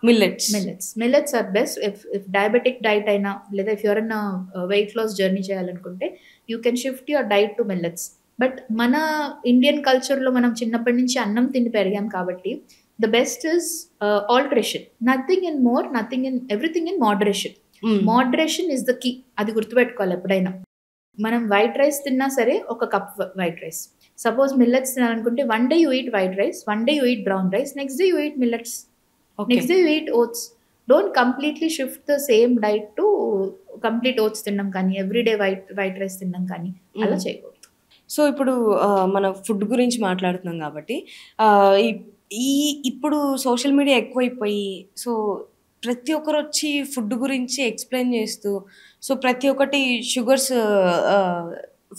millets are best. If diabetic diet అయినా లేదా if your weight loss journey చేయాలనుకుంటే you can shift your diet to millets. But మన ఇండియన్ కల్చర్లో మనం చిన్నప్పటి నుంచి అన్నం తిండి పెరిగాం కాబట్టి the best is alteration. Nothing in more, nothing in everything in moderation. Moderation is the key. అది గుర్తుపెట్టుకోవాలి ఎప్పుడైనా. మనం వైట్ రైస్ తిన్నా సరే ఒక cup white rice. Suppose millets తినాలనుకుంటే 1 day you eat white rice, 1 day you eat brown rice, next day you eat millets, next day you eat oats. Don't completely shift the same diet to complete oats తినడం కానీ everyday white rice తినడం కానీ అలా చేయకూడదు. So ఇప్పుడు మన food గురించి మాట్లాడుతున్నాం కాబట్టి ఇప్పుడు సోషల్ మీడియా ఎక్కువైపోయి సో ప్రతి ఒక్కరు వచ్చి ఫుడ్ గురించి ఎక్స్ప్లెయిన్ చేస్తూ సో ప్రతి ఒక్కటి షుగర్స్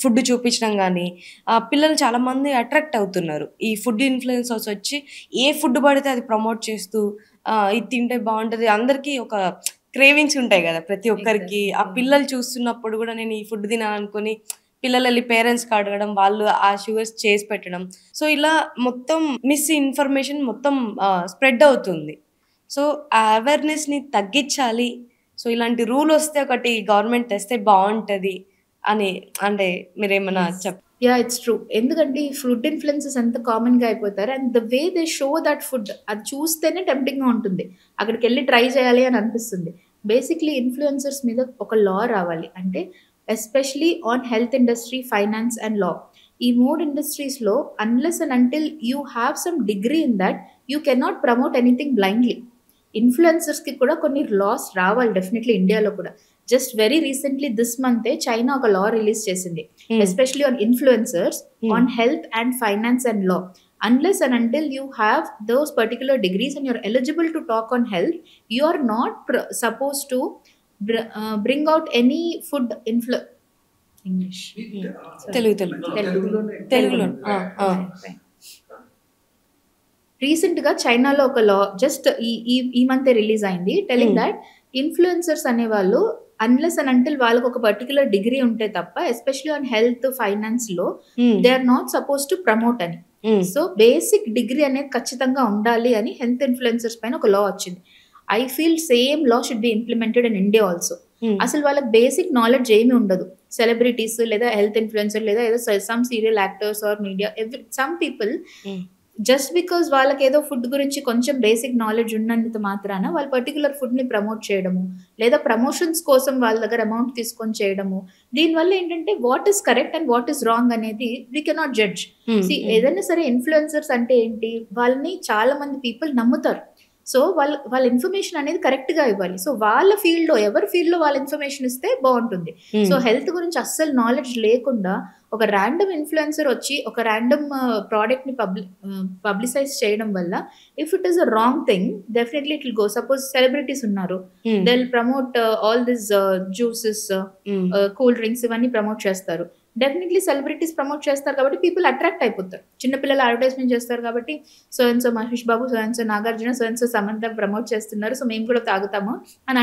ఫుడ్ చూపించడం కానీ పిల్లలు చాలామంది అట్రాక్ట్ అవుతున్నారు. ఈ ఫుడ్ ఇన్ఫ్లుయెన్సర్స్ వచ్చి ఏ ఫుడ్ పడితే అది ప్రమోట్ చేస్తూ ఇది తింటే బాగుంటుంది, అందరికీ ఒక క్రేవింగ్స్ ఉంటాయి కదా ప్రతి ఒక్కరికి. ఆ పిల్లలు చూస్తున్నప్పుడు కూడా నేను ఈ ఫుడ్ తినాలనుకుని పిల్లలు వెళ్ళి పేరెంట్స్కి అడగడం, వాళ్ళు ఆ షుగర్స్ చేసి పెట్టడం. సో ఇలా మొత్తం మిస్ఇన్ఫర్మేషన్ మొత్తం స్ప్రెడ్ అవుతుంది. సో ఆ అవేర్నెస్ని తగ్గించాలి. సో ఇలాంటి రూల్ వస్తే ఒకటి గవర్నమెంట్ తెస్తే బాగుంటుంది అని అంటే మీరేమన్నా యా ఇట్స్ ట్రూ. ఎందుకంటే ఈ ఫుడ్ ఇన్ఫ్లుయెన్సెస్ ఎంత కామన్గా అయిపోతారు and the way they show that food అది చూస్తేనే టెంప్టింగ్గా ఉంటుంది, అక్కడికి వెళ్ళి ట్రై చేయాలి అని అనిపిస్తుంది. బేసిక్లీ ఇన్ఫ్లుయెన్సర్స్ మీద ఒక లా రావాలి. అంటే especially on health industry, finance and law. ఈ 3 ఇండస్ట్రీస్లో unless and until you have some degree in that you cannot promote anything blindly. ఇన్ఫ్లుయెన్సర్స్కి కూడా కొన్ని లాస్ రావాలి డెఫినెట్లీ ఇండియాలో కూడా. జస్ట్ వెరీ రీసెంట్లీ దిస్ మంతే చైనా ఒక లా రిలీజ్ చేసింది especially on influencers on health and finance and law. Unless and until you have those particular degrees and you're eligible to talk on health, you are not supposed to bring out any food English. Telugu. రీసెంట్గా చైనాలో ఒక law just ఈ month release అయింది telling that influencers అనేవాళ్ళు unless and until వాళ్ళకి ఒక particular degree ఉంటే తప్ప ఎస్పెషలీ ఆన్ హెల్త్ ఫైనాన్స్ లో they are not suppose to promote అని. సో బేసిక్ డిగ్రీ అనేది ఖచ్చితంగా ఉండాలి అని హెల్త్ ఇన్ఫ్లుయెన్సర్స్ పైన ఒక లా వచ్చింది. I feel same law should be implemented in India also. అసలు వాళ్ళకి బేసిక్ నాలెడ్జ్ ఏమీ ఉండదు. సెలబ్రిటీస్ లేదా హెల్త్ ఇన్ఫ్లుయెన్సర్ లేదా ఏదో some serial actors or media some people just because వాళ్ళకి ఏదో ఫుడ్ గురించి కొంచెం బేసిక్ నాలెడ్జ్ ఉన్నంత మాత్రాన వాళ్ళు పర్టికులర్ ఫుడ్ని ప్రమోట్ చేయడము లేదా ప్రమోషన్స్ కోసం వాళ్ళ దగ్గర అమౌంట్ తీసుకొని చేయడము. దీనివల్ల ఏంటంటే what is correct and what is wrong అనేది వీ కెనాట్ జడ్జ్. ఏదైనా సరే ఇన్ఫ్లుయెన్సర్స్ అంటే ఏంటి, వాళ్ళని చాలా మంది పీపుల్ నమ్ముతారు. సో వాళ్ళ ఇన్ఫర్మేషన్ అనేది కరెక్ట్గా ఇవ్వాలి. సో వాళ్ళ ఫీల్డ్లో ఎవరి ఫీల్డ్లో వాళ్ళ ఇన్ఫర్మేషన్ ఇస్తే బాగుంటుంది. సో హెల్త్ గురించి అస్సలు నాలెడ్జ్ లేకుండా ఒక ర్యాండమ్ ఇన్ఫ్లుయెన్సర్ వచ్చి ఒక ర్యాండమ్ ప్రోడక్ట్ని పబ్లిసైజ్ చేయడం వల్ల if it is a wrong thing definitely it will go. Suppose celebrities ఉన్నారు, they will promote all this juices, cool drinks ఇవన్నీ ప్రమోట్ చేస్తారు. డెఫినెట్లీ సెలబ్రిటీస్ ప్రమోట్ చేస్తారు కాబట్టి పీపుల్ అట్రాక్ట్ అయిపోతారు. చిన్నపిల్లలు అడ్వర్టైజ్మెంట్ చేస్తారు కాబట్టి so and so Mahesh Babu, so and so Nagarjuna, so and so Samantha promote చేస్తున్నారు, సో మేము కూడా తాగుతాము అని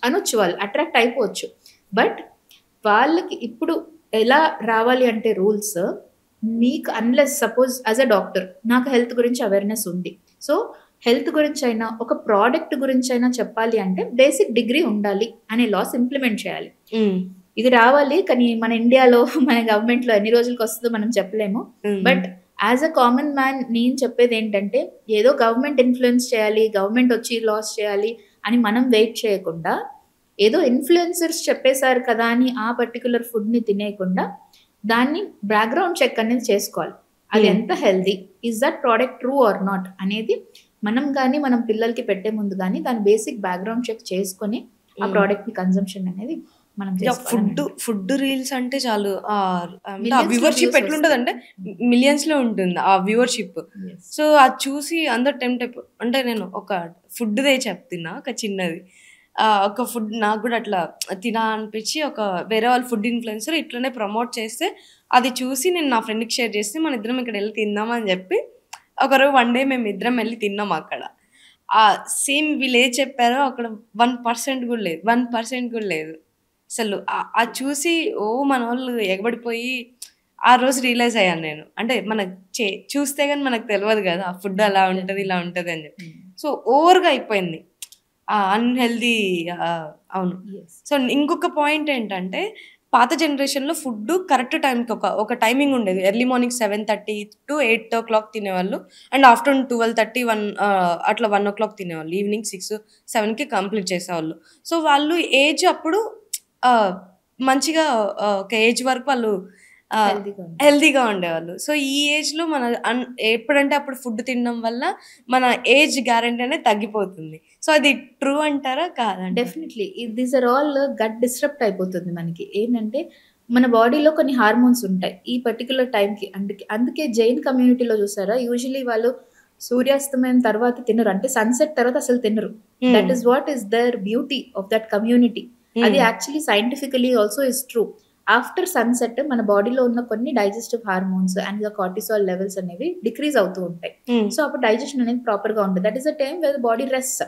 అనొచ్చు, వాళ్ళు అట్రాక్ట్ అయిపోవచ్చు. బట్ వాళ్ళకి ఇప్పుడు ఎలా రావాలి అంటే రూల్స్, మీకు unless suppose as a doctor నాకు హెల్త్ గురించి అవేర్నెస్ ఉంది, సో హెల్త్ గురించి అయినా ఒక ప్రోడక్ట్ గురించి అయినా చెప్పాలి అంటే బేసిక్ డిగ్రీ ఉండాలి అనే లాస్ ఇంప్లిమెంట్ చేయాలి. ఇది రావాలి, కానీ మన ఇండియాలో మన గవర్నమెంట్లో ఎన్ని రోజులకి వస్తుందో మనం చెప్పలేము. But as a common man నేను చెప్పేది ఏంటంటే ఏదో గవర్నమెంట్ ఇన్ఫ్లుయెన్స్ చేయాలి, గవర్నమెంట్ వచ్చి లాస్ చేయాలి అని మనం వెయిట్ చేయకుండా ఏదో ఇన్‌ఫ్లుయెన్సర్స్ చెప్పేసారు కదా అని ఆ పర్టిక్యులర్ ఫుడ్‌ని తినేయకుండా దాన్ని బ్యాక్‌గ్రౌండ్ చెక్ అనేది చేసుకోవాలి. అది ఎంత healthy? Is that product true or not? అనేది మనం గాని, మనం పిల్లలకి పెట్టే ముందు గాని దాని బేసిక్ బ్యాక్‌గ్రౌండ్ చెక్ చేసుకొని ఆ ప్రొడక్ట్‌ని కన్జంప్షన్ అనేది మనం చేసుకోవాలనండి. ఫుడ్ రీల్స్ అంటే చాలు. అంటే ఆ మిలియన్స్‌లో వ్యూవర్‌షిప్ వ్యూస్ ఎట్లుంటదంటే వస్తాయి. మిలియన్స్‌లో ఉంటుంది ఆ వ్యూవర్‌షిప్. యెస్. సో, అది చూసి అందరూ టెంప్ట్ అంటే నేను ఒక ఫుడ్‌దే చెప్తున్నా ఒక చిన్నది. ఒక ఫుడ్ నాకు గూడా అట్లా తినాలనిపించి వేరే వాళ్ళు ఫుడ్ ఇన్‌ఫ్లుయెన్సర్ ఇట్లనే ప్రమోట్ చేస్తే అది చూసి నేను నా ఫ్రెండ్‌కి షేర్ చేస్తే మనిద్దరం ఇక్కడెళ్లి తిందాం అని చెప్పి ఒకరోజు వన్ డే మేమిద్దరం ఎళ్లి తిన్నాం అక్కడ. సేమ్ వీళ్ళేది చెప్పారో అక్కడ 1% గూడా లేదు. 1% గూడా లేదు. అసలు అది చూసి మనోళ్ళు ఎగబడిపోయి ఆ రోజు రియలైజ్ అయ్యాను నేను. అంటే మనకు చూస్తే గాని మనకు తెలవదు గదా! ఆ ఫుడ్ అలా ఉంటది, ఇలా ఉంటది అని చెప్పి. సో, ఓవర్‌గా అయిపోయింది. అన్‌హెల్తీ అవును. యెస్. సో, ఇంకొక పాయింట్ ఏంటంటే పాత జనరేషన్‌లో ఫుడ్డు కరెక్ట్ టైంకి ఒక టైమింగ్ ఉండేది. ఎర్లీ మార్నింగ్ 7:30-8:00 తినేవాళ్ళు. అండ్ ఆఫ్టర్‌నూన్ 12:30, 1 అట్లా 1:00 తినేవాళ్ళు. ఈవినింగ్ 6, 7కి కంప్లీట్ చేసేవాళ్ళు. సో, వాళ్ళు ఏజ్ అప్పుడు ఆహ్, మంచిగా ఒక ఏజ్ వరకు వాళ్ళు ఆహ్, హెల్తీగా ఉండాలి. హెల్తీగా ఉండేవాళ్ళు. సో, ఈ ఏజ్‌లో మన ఎప్పుడంటే అప్పుడు ఫుడ్ తినడం వల్ల మన ఏజ్ గ్యారంటీ అనేది తగ్గిపోతుంది. సో, అది ట్రూ అంటారా? కాదంటారా? Definitely. These are all gut disrupt అయిపోతుంది మనకి. ఏంటంటే మన బాడీలో కొన్ని హార్మోన్స్ ఉంటాయి. ఈ పర్టిక్యులర్ టైంకి అందుకే జైన్ కమ్యూనిటీలో చూసారా యూజువల్లీ వాళ్ళు సూర్యాస్తమయం తర్వాత తినరు. అంటే సన్‌సెట్ తర్వాత అసలు తినరు. That is what is their beauty of that community. అది actually scientifically also is true. After sunset మన బాడీలో ఉన్న కొన్ని digestive hormones and cortisol levels అనేవి డిక్రీజ్ అవుతూ ఉంటాయి. సో, అప్పుడు డైజెషన్ అనేది ప్రాపర్‌గా ఉండదు. That is the time where the body rests.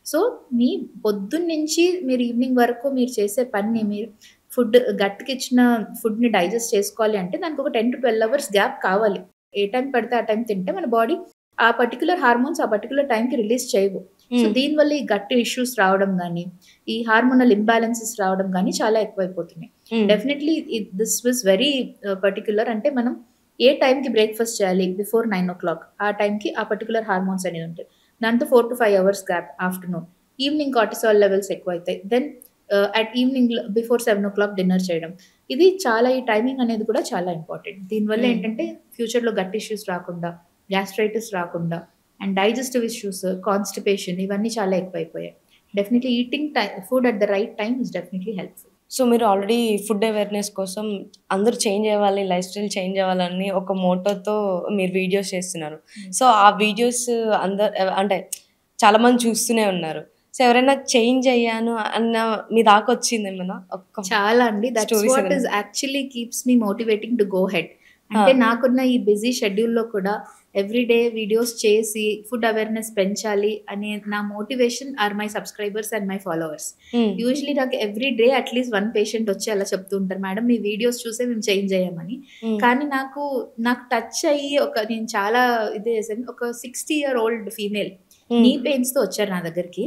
So, మీ పొద్దున్నుంచి మీరు ఈవినింగ్ వరకు మీరు చేసే పని మీరు గట్‌కిచ్చిన ఫుడ్‌ని డైజెస్ట్ చేసుకోవాలి అంటే దానికి ఒక 10-12 అవర్స్ గ్యాప్ కావాలి. ఏ టైం పడితే ఆ టైం తింటే మన బాడీ ఆ పర్టిక్యులర్ హార్మోన్స్ ఆ పర్టిక్యులర్ టైంకి రిలీజ్ చేయవు. సో, దీనివల్ల ఈ గట్ ఇష్యూస్ రావడం గానీ, ఈ హార్మోనల్ ఇంబాలెన్సెస్ రావడం గానీ చాలా ఎక్కువైపోతున్నాయి. Definitely this was very particular. అంటే మనం ఏ టైంకి బ్రేక్‌ఫాస్ట్ చేయాలి బిఫోర్ 9:00 ఆ టైంకి ఆ పర్టిక్యులర్ హార్మోన్స్ అనేవి ఉంటాయి. దాంతో 4-5 hours gap afternoon. Evening cortisol levels ఎక్కువైతాయి. Then at evening before 7:00 dinner చేయడం. ఇది చాలా ఈ టైమింగ్ అనేది కూడా చాలా ఇంపార్టెంట్. దీనివల్ల ఏంటంటే ఫ్యూచర్‌లో గట్ ఇష్యూస్ రాకుండా, గ్యాస్ట్రైటిస్ రాకుండా అండ్ డైజెస్టివ్ ఇష్యూస్, కాన్‌స్టిపేషన్ ఇవన్నీ చాలా ఎక్కువైపోయాయి. Definitely eating food at the right time is definitely helpful. So, మీరు ఆల్రెడీ ఫుడ్ అవేర్‌నెస్ కోసం అందరూ చేంజ్ అవ్వాలి, లైఫ్ స్టైల్ చేంజ్ అవ్వాలని ఒక మోటోతో మీరు వీడియోస్ చేస్తున్నారు. సో, ఆ వీడియోస్ అంటే చాలామంది చూస్తూనే ఉన్నారు. సో, ఎవరైనా చేంజ్ అయ్యాను అన్న మీ దాకొచ్చిందేమన్నా? చాలా అండి. దట్స్ స్టోరీస్ వాట్ ఏదైనా? Is actually keeps me motivating to go head. అంటే నాకున్న ఈ బిజీ షెడ్యూల్‌లో కూడా ఎవ్రీడే వీడియోస్ చేసి ఫుడ్ అవేర్‌నెస్ పెంచాలి అనే నా motivation are my subscribers and my followers. Usually నాకు ఎవ్రీ డే అట్‌లీస్ట్ 1 పేషెంట్ వచ్చి అలా చెప్తూ ఉంటారు. మేడం మీ వీడియోస్ చూసే మేము చేంజ్ అయ్యామని. కానీ నాకు టచ్ అయ్యి నేను చాలా ఇది చేశాను. ఒక 60 ఇయర్ ఓల్డ్ ఫీమేల్ నీ పెయిన్స్‌తో వచ్చారు నా దగ్గరికి.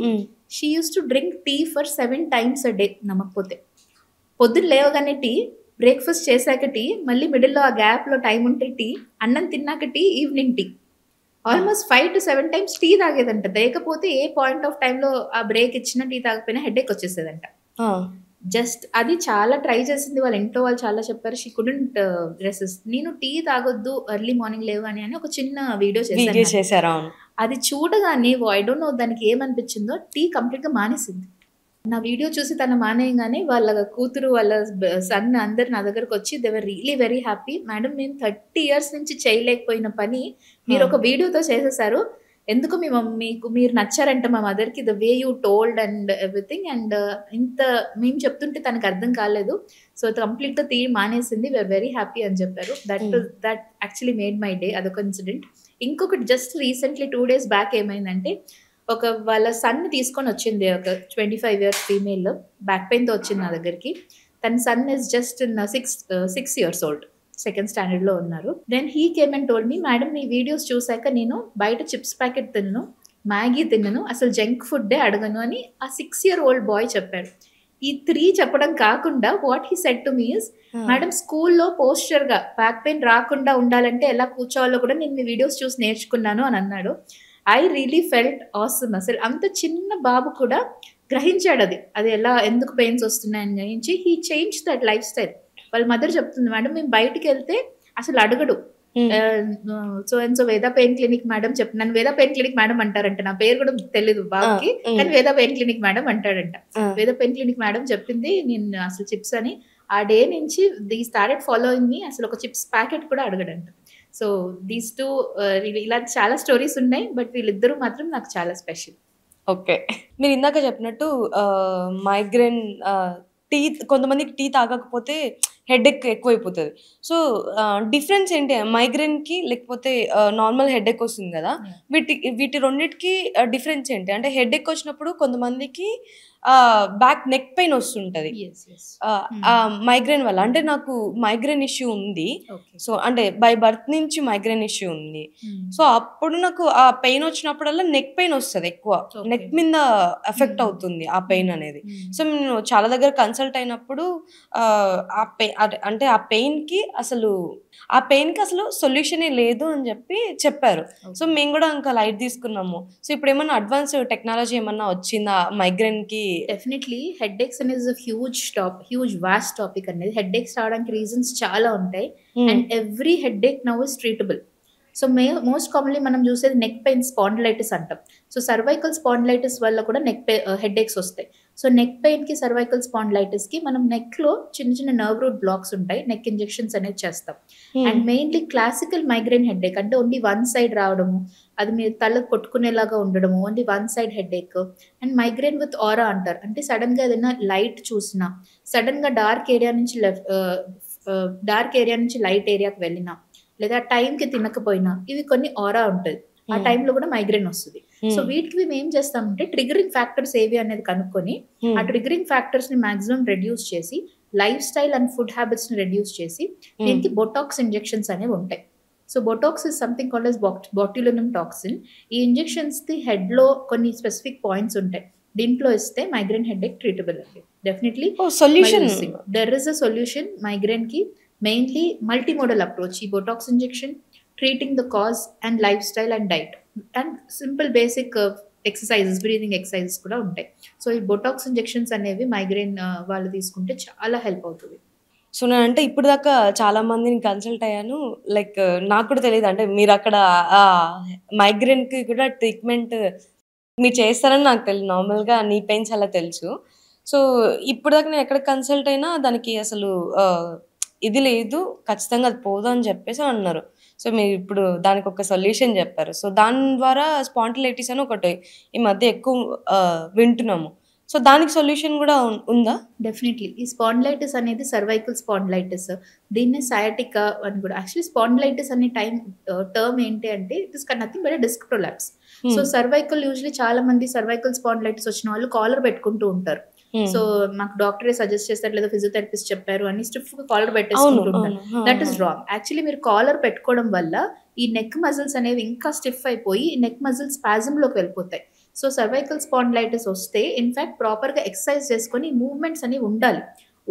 She used to drink tea for 7 times a day నమ్మకపోతే. పొద్దున్న లేవగానే టీ, బ్రేక్‌ఫాస్ట్ చేశాక టీ, మళ్ళీ మిడిల్‌లో ఆ గ్యాప్‌లో టైమ్ ఉంటే టీ, అన్నం తిన్నాక tea, evening tea. Almost 5-7 times tea తాగేదంట. లేకపోతే ఏ పాయింట్ ఆఫ్ టైమ్‌లో ఆ బ్రేక్ ఇచ్చినా టీ తాగకపోయినా హెడేక్ వచ్చేసేదంట. జస్ట్ అది చాలా ట్రై చేసింది. వాళ్ళ ఇంట్లో వాళ్ళు చాలా చెప్పారు. She couldn't resist. నేను టీ తాగొద్దు ఎర్లీ మార్నింగ్ లేవగానే అని ఒక చిన్న వీడియో చేశాను. చేశారా? అవును. అది చూడగానే ఐ డోంట్ నో దానికి ఏమనిపించిందో టీ కంప్లీట్‌గా మానేసింది. నా వీడియో చూసి తను మానేయంగానే వాళ్ళ కూతురు, వాళ్ళ సన్ అందరూ నా దగ్గరకొచ్చి they were really very happy. Madam మేము 30 ఇయర్స్ నుంచి చేయలేకపోయిన పని మీరు ఒక వీడియోతో చేసేసారు. ఎందుకు మీరు నచ్చారంట మా మదర్‌కి the way you told and everything and ఇంత మేము చెప్తుంటే తనకు అర్థం కాలేదు. సో, కంప్లీట్‌గా టీ మానేసింది. వి ఆర్ వెరీ హ్యాపీ అని చెప్పారు. That actually made my day. అదొక ఇన్సిడెంట్. ఇంకొకటి జస్ట్ రీసెంట్‌లీ 2 డేస్ బ్యాక్ ఏమైందంటే వాళ్ళ సన్‌ని తీసుకొనొచ్చింది. ఒక 25 ఇయర్స్ ఫీమేల్ బ్యాక్ పెయిన్‌తో వచ్చింది నా దగ్గరికి. తన son is just 6 years old. Second స్టాండర్డ్‌లో ఉన్నారు. Then he came and told me madam మీ వీడియోస్ చూసాక నేను బయట చిప్స్ ప్యాకెట్ తినను, మ్యాగీ తినను, అసలు జంక్ ఫుడ్డే అడగను అని ఆ 6 ఇయర్ ఓల్డ్ బాయ్ చెప్పాడు. ఈ 3 చెప్పడం కాకుండా what he said to me is madam స్కూల్‌లో పోస్చర్‌గా బ్యాక్ పెయిన్ రాకుండా ఉండాలంటే ఎలా కూర్చోవాలో కూడా నేను మీ వీడియోస్ చూసి నేర్చుకున్నాను అని అన్నాడు. I really felt awesome. అసలు అంత చిన్న బాబు కూడా గ్రహించాడు అది ఎలా ఎందుకు పెయిన్స్ వస్తున్నాయని గ్రహించి he change that life style. వాళ్ళ మదర్ చెప్తుంది, మేడం మేము బయటికి వెళ్తే అసలు అడగడు. సో అండ్ సో వేద పెయిన్ క్లినిక్ మేడం నన్ను వేద పెయిన్ క్లినిక్ మేడం అంటారంట. నా పేరు కూడా తెలియదు బాబుకి, కానీ వేద పెయిన్ క్లినిక్ మేడం అంటాడంట. వేద పెయిన్ క్లినిక్ మేడం చెప్పింది నేను అసలు చిప్స్ అని. ఆ డే నుంచి ది స్టార్టెడ్ ఫాలోయింగ్ మీ. అసలు ఒక చిప్స్ ప్యాకెట్ కూడా అడగడంట. సో దీస్ టూ ఇలా చాలా స్టోరీస్ ఉన్నాయి, బట్ వీళ్ళిద్దరూ మాత్రం నాకు చాలా స్పెషల్. ఓకే, మీరు ఇందాక చెప్పినట్టు మైగ్రేన్ టీ, కొంతమందికి టీ తాగకపోతే హెడేక్ ఎక్కువైపోతుంది. సో డిఫరెన్స్ ఏంటి మైగ్రేన్కి లేకపోతే నార్మల్ హెడేక్ వస్తుంది కదా, వీటి రెండింటికి డిఫరెన్స్ ఏంటి? అంటే హెడేక్ వచ్చినప్పుడు కొంతమందికి బ్యాక్ నెక్ పెయిన్ వస్తుంటది మైగ్రేన్ వల్ల. అంటే నాకు మైగ్రేన్ ఇష్యూ ఉంది, సో అంటే బై బర్త్ నుంచి మైగ్రేన్ ఇష్యూ ఉంది. సో అప్పుడు నాకు ఆ పెయిన్ వచ్చినప్పుడల్లా నెక్ పెయిన్ వస్తుంది ఎక్కువ, నెక్ మీద ఎఫెక్ట్ అవుతుంది ఆ పెయిన్ అనేది. సో నేను చాలా దగ్గర కన్సల్ట్ అయినప్పుడు అంటే ఆ పెయిన్ కి అసలు సొల్యూషనే లేదు అని చెప్పారు. సో మేము కూడా ఇంకా లైట్ తీసుకున్నాము. సో ఇప్పుడు ఏమన్నా అడ్వాన్స్ టెక్నాలజీ ఏమన్నా వచ్చిందా మైగ్రేన్ కి? డెఫినెట్లీ హెడేక్స్ అనేది హ్యూజ్ వాస్ట్ టాపిక్ అనేది. హెడేక్స్ రావడానికి రీజన్స్ చాలా ఉంటాయి, and every headache now is treatable. So most commonly మనం చూసేది నెక్ పెయిన్ స్పాండిలైటిస్ అంటాం. సో సర్వైకల్ స్పాండిలైటిస్ వల్ల కూడా హెడేక్స్ వస్తాయి. సో నెక్ పెయిన్కి సర్వైకల్ స్పాండిలైటిస్కి మనం నెక్లో చిన్న చిన్న నర్వ్ రూట్ బ్లాక్స్ ఉంటాయి, నెక్ ఇంజెక్షన్స్ అనేది చేస్తాం. And mainly classical migraine headache అంటే ఓన్లీ వన్ సైడ్ రావడము, అది మీరు తల కొట్టుకునేలాగా ఉండడము, only one side headache. And migraine with aura అంటారు. అంటే సడన్గా ఏదైనా లైట్ చూసినా, సడన్గా డార్క్ ఏరియా నుంచి లైట్ ఏరియాకి వెళ్ళినా, లేదా టైంకి తినకపోయినా, ఇవి కొన్ని ఆరా ఉంటుంది. ఆ టైంలో కూడా మైగ్రేన్ వస్తుంది. సో వీటికి మేము ఏం చేస్తామంటే ట్రిగరింగ్ ఫ్యాక్టర్స్ ఏవి అనేది కనుక్కొని ఆ ట్రిగరింగ్ ఫ్యాక్టర్స్ ని మాక్సిమం రెడ్యూస్ చేసి, life style and food habits ని రెడ్యూస్ చేసి దీనికి బొటాక్స్ ఇంజెక్షన్స్ అనేవి ఉంటాయి. So botox is something called as botulinum toxin. ఈ ఇంజెక్షన్స్ ది హెడ్ లో కొన్ని స్పెసిఫిక్ పాయింట్స్ ఉంటాయి, దీంట్లో ఇస్తే మైగ్రేన్ హెడేక్ ట్రీటబుల్ అండి. Definitely solution, there is a solution migraine కి. మెయిన్లీ మల్టీమోడల్ అప్రోచ్, ఈ botox injection, treating the cause and life style and diet, and simple basic exercises, breathing exercises కూడా ఉంటాయి. So ఈ Botox injections అనేవి migraine వాళ్ళు తీసుకుంటే చాలా హెల్ప్ అవుతుంది. సో నేనంటే ఇప్పుడు దాకా చాలా మందిని కన్సల్ట్ అయ్యాను, లైక్ నాకు కూడా తెలియదు అంటే మీరు అక్కడ మైగ్రేన్కి కూడా ట్రీట్మెంట్ మీరు చేస్తారని నాకు తెలియదు. నార్మల్గా నీ పెయిన్స్ అలా తెలుసు. సో ఇప్పుడు దాకా నేను ఎక్కడ కన్సల్ట్ అయినా దానికి అసలు ఇది లేదు, ఖచ్చితంగా అది పోదు అని చెప్పేసి అన్నారు. సో మీరు ఇప్పుడు దానికి ఒక సొల్యూషన్ చెప్పారు. సో దాని ద్వారా స్పాండిలైటిస్ అని ఒకటి ఈ మధ్య ఎక్కువ వింటున్నాము. సో దానికి సొల్యూషన్ కూడా ఉందా? డెఫినెట్లీ. ఈ స్పాండిలైటిస్ అనేది సర్వైకల్ స్పాండిలైటిస్, దీన్నే సయాటికా అని కూడా. యాక్చువల్లీ స్పాండిలైటిస్ అనే టర్మ్ ఏంటి అంటే it is nothing but disc prolapse. So cervical usually చాలా మంది సర్వైకల్ స్పాండిలైటిస్ వచ్చిన వాళ్ళు కాలర్ పెట్టుకుంటూ ఉంటారు. సో మాకు డాక్టరే సజెస్ట్ చేస్తారు, లేదా ఫిజియోథెరపిస్ట్ చెప్పారు అని స్టిఫ్ గా కాలర్ పెట్టేసుకుంటుంటారు. That is wrong. యాక్చువల్లీ మీరు కాలర్ పెట్టుకోవడం వల్ల ఈ నెక్ మజిల్స్ అనేవి ఇంకా స్టిఫ్ అయిపోయి నెక్ మజిల్స్ స్పాజమ్ లోకి వెళ్ళిపోతాయి. సో సర్వైకల్ స్పాండిలైటిస్ వస్తే ఇన్ఫాక్ట్ ప్రాపర్ గా ఎక్సర్సైజ్ చేసుకొని మూవ్మెంట్స్ అనేవి ఉండాలి.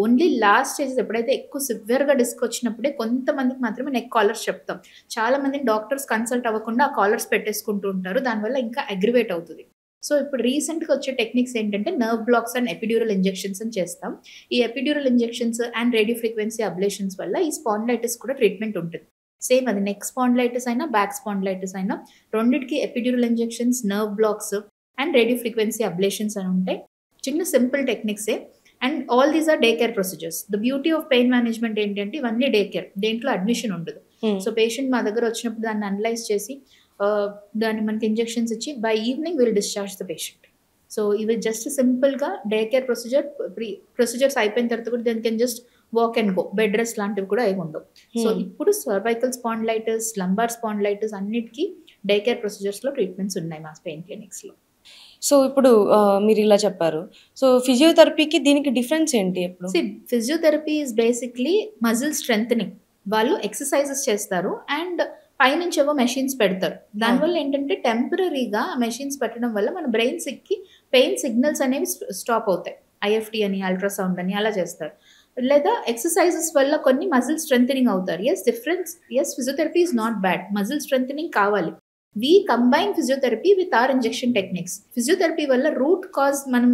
ఓన్లీ లాస్ట్ స్టేజెస్ ఎప్పుడైతే ఎక్కువ సివియర్ గా డిస్క్ వచ్చినప్పుడే కొంతమందికి మాత్రమే నెక్ కాలర్స్ చెప్తాం. చాలా మంది డాక్టర్స్ కన్సల్ట్ అవ్వకుండా ఆ కాలర్స్ పెట్టేసుకుంటూ ఉంటారు, దానివల్ల ఇంకా అగ్రివేట్ అవుతుంది. సో ఇప్పుడు రీసెంట్గా వచ్చే టెక్నిక్స్ ఏంటంటే nerve blocks and epidural injections అని చేస్తాం. ఈ epidural injections and radio frequency ablations వల్ల ఈ స్పాండిలైటిస్ కూడా ట్రీట్మెంట్ ఉంటుంది. సేమ్ అది నెక్ స్పాండిలైటిస్ అయినా బ్యాక్ స్పాండిలైటిస్ అయినా రెండింటికి epidural injections, nerve blocks and radio frequency ablations అని ఉంటాయి. చిన్న సింపుల్ టెక్నిక్సే, and all these are day care procedures. The beauty of pain management ఏంటంటే ఇవన్నీ డే కేర్, దేంట్లో అడ్మిషన్ ఉండదు. సో పేషెంట్ మా దగ్గర వచ్చినప్పుడు దాన్ని అనలైజ్ చేసి దాన్ని మనకి ఇంజెక్షన్స్ ఇచ్చి by evening will discharge the patient. So ఇవి జస్ట్ సింపుల్గా డే కేర్ ప్రొసీజర్స్ అయిపోయిన తర్వాత కూడా then can just walk and go, bed rest లాంటివి కూడా ఏమి ఉండవు. సో ఇప్పుడు సర్వైకల్ స్పాండిలైటిస్, లంబార్ స్పాండిలైటిస్ అన్నిటికీ డే కేర్ ప్రొసీజర్స్లో ట్రీట్మెంట్స్ ఉన్నాయి మా పెయిన్ క్లినిక్స్లో. సో ఇప్పుడు మీరు ఇలా చెప్పారు. సో ఫిజియోథెరపీకి దీనికి డిఫరెన్స్ ఏంటి? ఇప్పుడు physiotherapy is basically muscle strengthening. వాళ్ళు ఎక్సర్సైజెస్ చేస్తారు అండ్ పైనుంచి ఏవో మెషిన్స్ పెడతారు. దానివల్ల ఏంటంటే టెంపరీగా మెషిన్స్ పెట్టడం వల్ల మన బ్రెయిన్స్కి పెయిన్ సిగ్నల్స్ అనేవి స్టాప్ అవుతాయి. ఐఎఫ్టీ అని, అల్ట్రాసౌండ్ అని అలా చేస్తారు. లేదా ఎక్సర్సైజెస్ వల్ల కొన్ని మజిల్ స్ట్రెంథనింగ్ అవుతారు. Yes physiotherapy is not bad, muscle strengthening కావాలి. We combine physiotherapy with our injection techniques. Physiotherapy వల్ల రూట్ కాజ్ మనం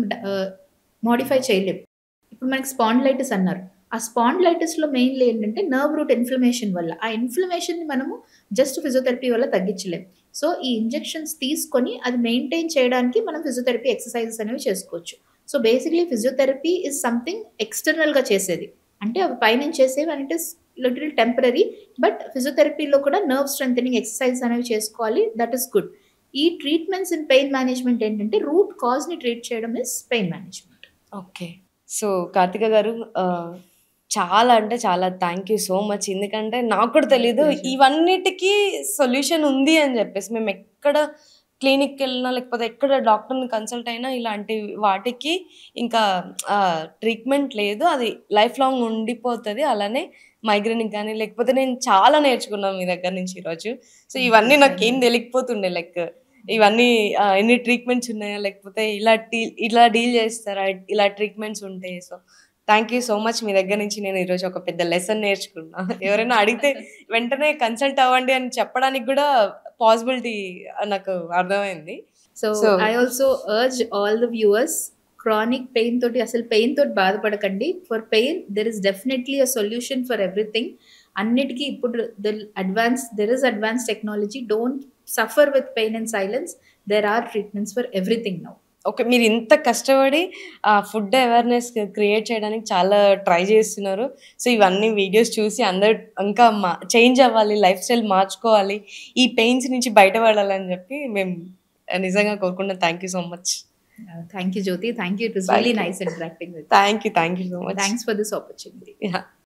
మోడిఫై చేయలేం. ఇప్పుడు మనకి స్పాండిలైటిస్ అన్నారు. ఆ స్పాండిలైటిస్లో మెయిన్లీ ఏంటంటే నర్వ్ రూట్ ఇన్ఫ్లమేషన్ వల్ల. ఆ ఇన్ఫ్లమేషన్ని మనము జస్ట్ ఫిజియోథెరపీ వల్ల తగ్గించలేం. సో ఈ ఇంజెక్షన్స్ తీసుకొని అది మెయింటైన్ చేయడానికి మనం ఫిజియోథెరపీ ఎక్సర్సైజెస్ అనేవి చేసుకోవచ్చు. So basically physiotherapy is something ఎక్స్టర్నల్గా చేసేది. అంటే అవి పైనుంచి చేసేవి and it is little temporary. But ఫిజియోథెరపీలో కూడా నర్వ్ స్ట్రెంథనింగ్ ఎక్సర్సైజెస్ అనేవి చేసుకోవాలి. That is good. ఈ ట్రీట్మెంట్స్ ఇన్ పెయిన్ మేనేజ్మెంట్ ఏంటంటే రూట్ కాజ్ని ట్రీట్ చేయడం is pain management. Okay. So Karthika గారు చాలా అంటే చాలా థ్యాంక్ యూ సో మచ్. ఎందుకంటే నాకు కూడా తెలీదు ఇవన్నిటికీ సొల్యూషన్ ఉంది అని చెప్పేసి. మేము ఎక్కడ క్లినిక్కి వెళ్ళినా లేకపోతే ఎక్కడ డాక్టర్ని కన్సల్ట్ అయినా ఇలాంటి వాటికి ఇంకా ట్రీట్మెంట్ లేదు, అది లైఫ్ లాంగ్ ఉండిపోతుంది. అలానే మైగ్రేన్కి కానీ లేకపోతే నేను చాలా నేర్చుకున్నాను మీ దగ్గర నుంచి ఈరోజు. సో ఇవన్నీ నాకేం తెలియకపోతుండే, లైక్ ఇవన్నీ ఎన్ని ట్రీట్మెంట్స్ ఉన్నాయా లేకపోతే ఇలా డీల్ చేస్తారా, ఇలా ట్రీట్మెంట్స్ ఉంటాయి. So thank you so much. మీ దగ్గర నుంచి నేను ఈరోజు ఒక పెద్ద లెసన్ నేర్చుకున్నా. ఎవరైనా అడిగితే వెంటనే కన్సల్ట్ అవ్వండి అని చెప్పడానికి కూడా పాసిబిలిటీ నాకు అర్థమైంది. So I also urge all the viewers, chronic pain తోటి అసలు పెయిన్ తోటి బాధపడకండి. For pain there is definitely a solution for everything. అన్నిటికీ ఇప్పుడు there is advance technology. Don't suffer with pain and silence. There are treatments for everything now. Okay, మీరు ఇంత కష్టపడి food awareness create చేయడానికి చాలా ట్రై చేస్తున్నారు. సో ఇవన్నీ videos చూసి అందరు ఇంకా చేంజ్ అవ్వాలి, లైఫ్ స్టైల్ మార్చుకోవాలి, ఈ పెయిన్స్ నుంచి బయటపడాలని చెప్పి మేము నిజంగా కోరుకుంటున్నాం. Thank you so much. Thank you, Jyoti. Thank you. It was really nice interacting with you. Thank you so much. Thanks for this opportunity. Yeah.